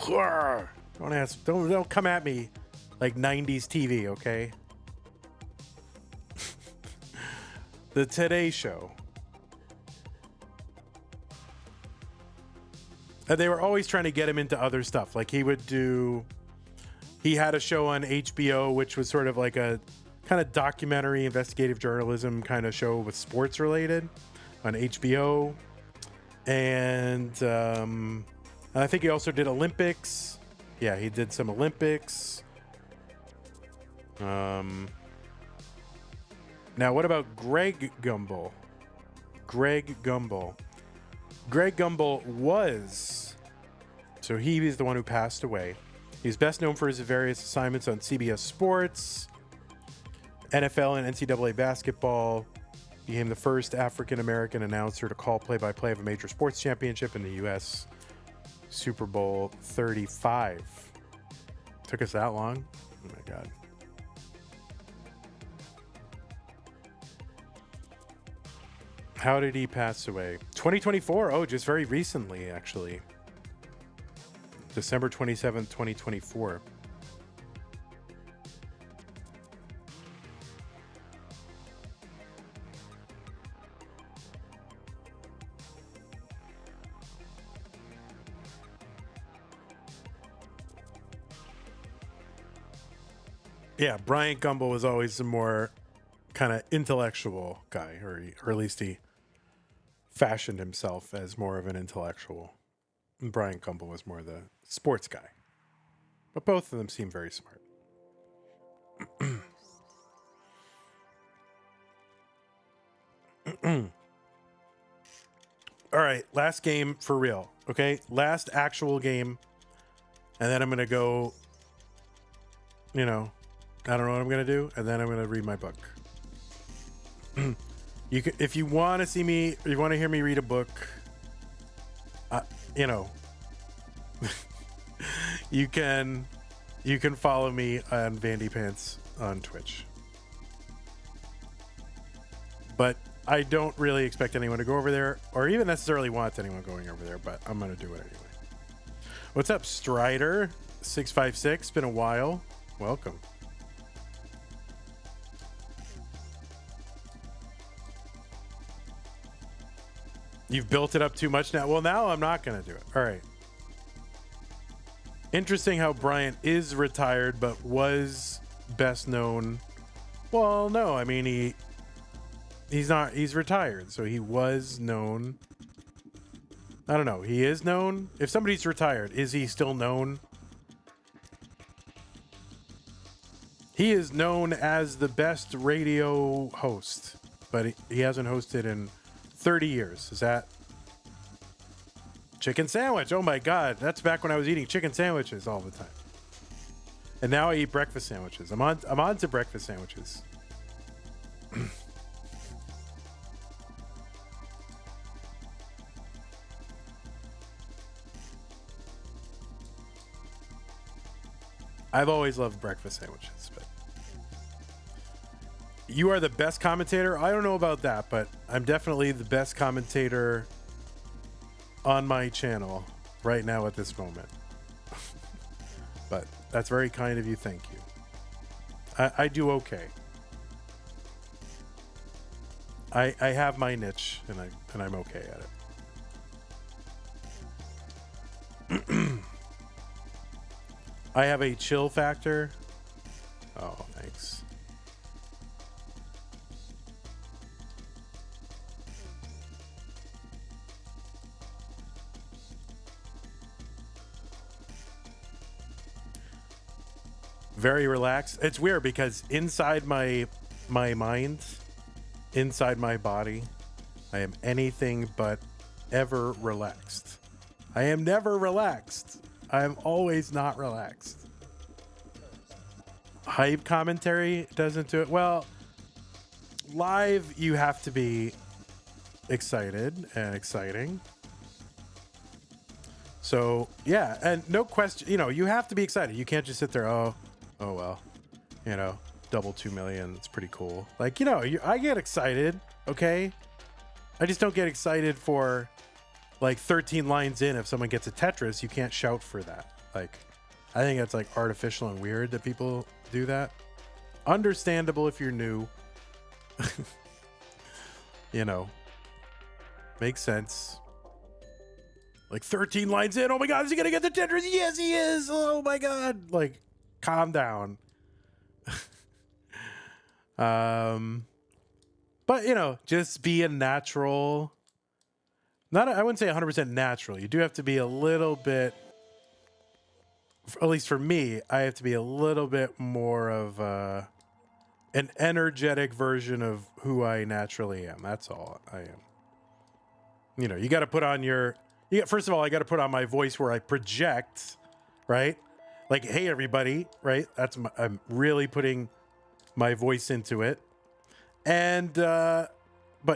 Don't come at me like 90s TV, okay? The Today Show. And they were always trying to get him into other stuff. He had a show on HBO, which was sort of like a kind of documentary investigative journalism kind of show with sports related on HBO. And I think he also did Olympics. Yeah, he did some Olympics. Now, what about Greg Gumbel? Greg Gumbel was, so he is the one who passed away. He's best known for his various assignments on CBS Sports, NFL and NCAA basketball. He became the first African-American announcer to call play-by-play of a major sports championship in the U.S. Super Bowl 35. Took us that long? Oh, my God. How did he pass away? 2024. Oh, just very recently, actually. December 27th, 2024. Yeah, Bryant Gumbel was always the more kind of intellectual guy, or at least he fashioned himself as more of an intellectual. And Bryant Gumbel was more the sports guy. But both of them seem very smart. All right, last game for real. Okay, last actual game. And then I'm going to go, I don't know what I'm going to do. And then I'm going to read my book. You can, if you want to see me, if you want to hear me read a book, you can follow me on Vandy Pants on Twitch. But I don't really expect anyone to go over there, or even necessarily want anyone going over there, but I'm going to do it anyway. What's up, Strider656? Been a while. Welcome. You've built it up too much now. Well, now I'm not going to do it. All right. Interesting how Bryant is retired, but was best known. Well, no, I mean, he's not, he's retired. So he was known. I don't know. He is known. If somebody's retired, is he still known? He is known as the best radio host, but he hasn't hosted in 30 years. Is that chicken sandwich? Oh my God. That's back when I was eating chicken sandwiches all the time. And now I eat breakfast sandwiches. I'm on to breakfast sandwiches. I've always loved breakfast sandwiches, but you are the best commentator. I don't know about that, but I'm definitely the best commentator on my channel right now at this moment. But that's very kind of you. Thank you. I do okay. I have my niche, and I'm okay at it. I have a chill factor. Oh, thanks. Very relaxed. It's weird because inside my mind, inside my body, I am anything but ever relaxed. I am never relaxed. I am always not relaxed. Hype commentary doesn't do it. Well, live, you have to be excited and exciting. So, yeah, and no question, you have to be excited. You can't just sit there, oh well, double 2 million. It's pretty cool. Like, I get excited, okay? I just don't get excited for like 13 lines in. If someone gets a Tetris, you can't shout for that. Like, I think that's like artificial and weird that people do that. Understandable if you're new. Makes sense. Like 13 lines in, oh my God, is he gonna get the Tetris? Yes, he is. Oh my God. Like, calm down. But just be a natural. I wouldn't say 100% natural. You do have to be a little bit, at least for me, I have to be a little bit more of an energetic version of who I naturally am. That's all I am. You got to put on first of all, I got to put on my voice where I project, right? Like, hey, everybody, right? I'm really putting my voice into it. And, but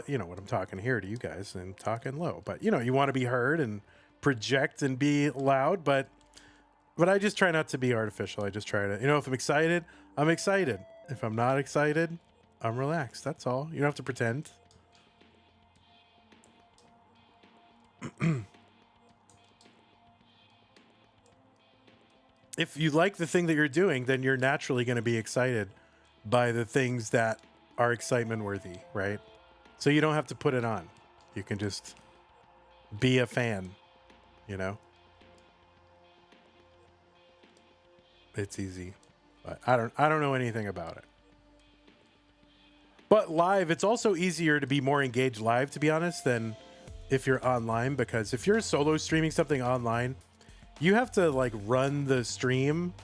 when I'm talking here to you guys and talking low, but you want to be heard and project and be loud, but I just try not to be artificial. I just try to, if I'm excited, I'm excited. If I'm not excited, I'm relaxed. That's all. You don't have to pretend. if you like the thing that you're doing, then you're naturally going to be excited by the things that are excitement worthy, right? So you don't have to put it on. You can just be a fan, you know? It's easy. But I don't know anything about it. But live, it's also easier to be more engaged live, to be honest, than if you're online, because if you're solo streaming something online, you have to like run the stream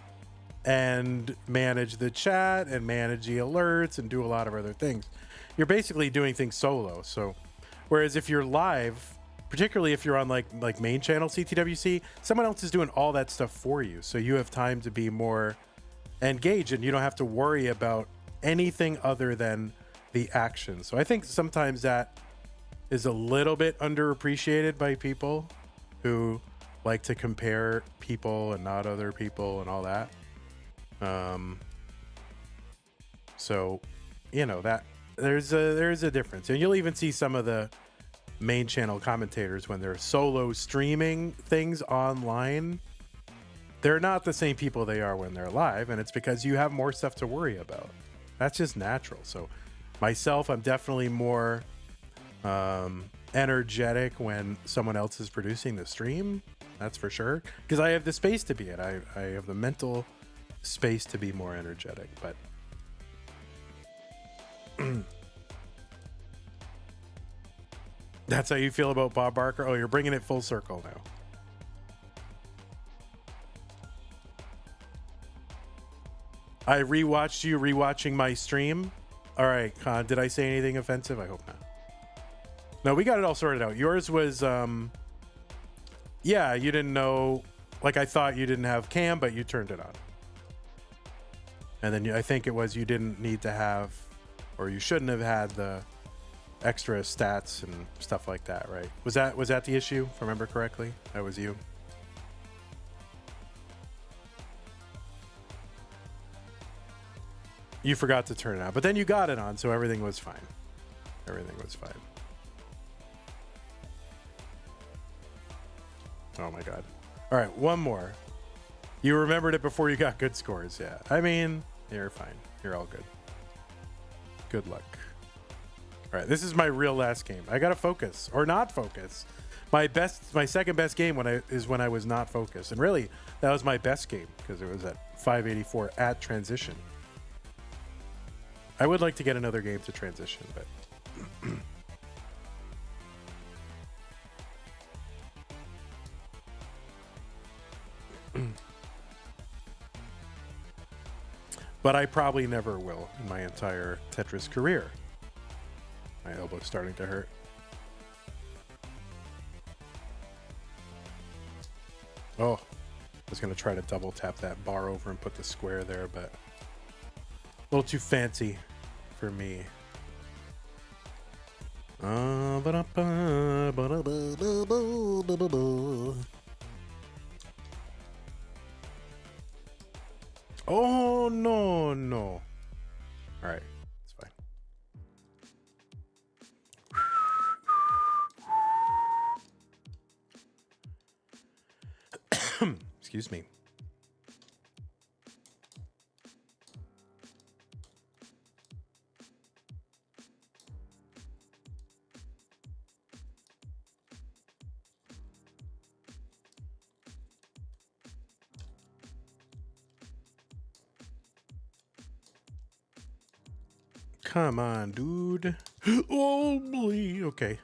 and manage the chat and manage the alerts and do a lot of other things. You're basically doing things solo. So whereas if you're live, particularly if you're on like main channel CTWC, someone else is doing all that stuff for you. So you have time to be more engaged and you don't have to worry about anything other than the action. So I think sometimes that is a little bit underappreciated by people who like to compare people and not other people and all that. So, you know, that there's a difference. And you'll even see some of the main channel commentators when they're solo streaming things online. They're not the same people they are when they're live, and it's because you have more stuff to worry about. That's just natural. So myself, I'm definitely more energetic when someone else is producing the stream. That's for sure. Because I have the space to be it. I have the mental space to be more energetic. But that's how you feel about Bob Barker? Oh, you're bringing it full circle now. I rewatched you rewatching my stream. All right, Khan, did I say anything offensive? I hope not. No, we got it all sorted out. Yours was, yeah, you didn't know, like I thought you didn't have cam, but you turned it on. And then I think it was you didn't need to have, or you shouldn't have had the extra stats and stuff like that, right? Was that the issue, if I remember correctly? That was you. You forgot to turn it on, but then you got it on, so everything was fine. Everything was fine. Oh my God. All right, one more. You remembered it before you got good scores, yeah. I mean, you're fine. You're all good. Good luck. All right, this is my real last game. I gotta focus, or not focus. My second best game is when I was not focused. And really, that was my best game, because it was at 584 at transition. I would like to get another game to transition, but but I probably never will in my entire Tetris career. My elbow's starting to hurt. Oh, I was going to try to double tap that bar over and put the square there, but a little too fancy for me. Oh, no. All right, it's fine. Excuse me. Come on, dude. Oh, boy. Okay.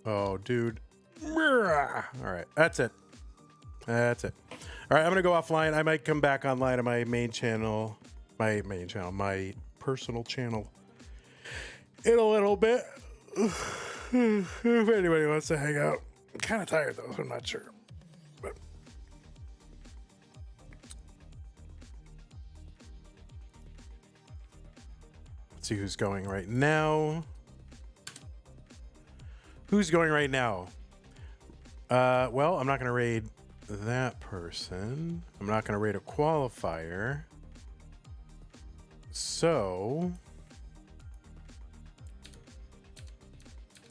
Oh, dude. All right. That's it. All right. I'm going to go offline. I might come back online on my main channel, my personal channel in a little bit. If anybody wants to hang out. I'm kind of tired though, so I'm not sure. But let's see who's going right now. Who's going right now? Well, I'm not going to raid that person. I'm not going to raid a qualifier. So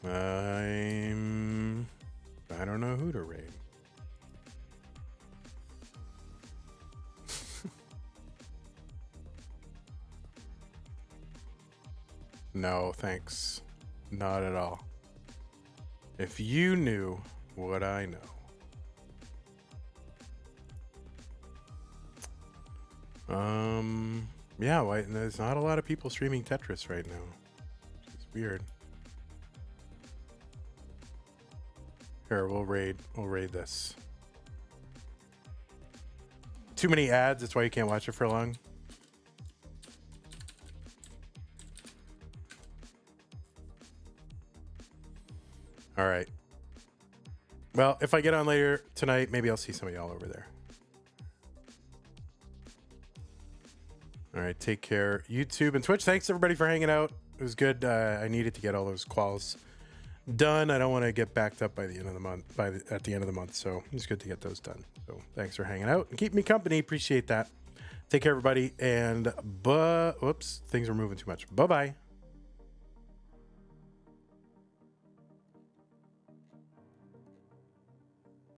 I don't know who to raid. No, thanks. Not at all. If you knew what I know. Yeah, there's not a lot of people streaming Tetris right now. It's weird. Here, we'll raid this. Too many ads, that's why you can't watch it for long. All right. Well, if I get on later tonight, maybe I'll see some of y'all over there. All right, take care. YouTube and Twitch, thanks everybody for hanging out. It was good. I needed to get all those quals done. I don't want to get backed up by the end of the month, at the end of the month. So it's good to get those done. So thanks for hanging out and keep me company. Appreciate that. Take care, everybody. And whoops, things are moving too much. Bye-bye.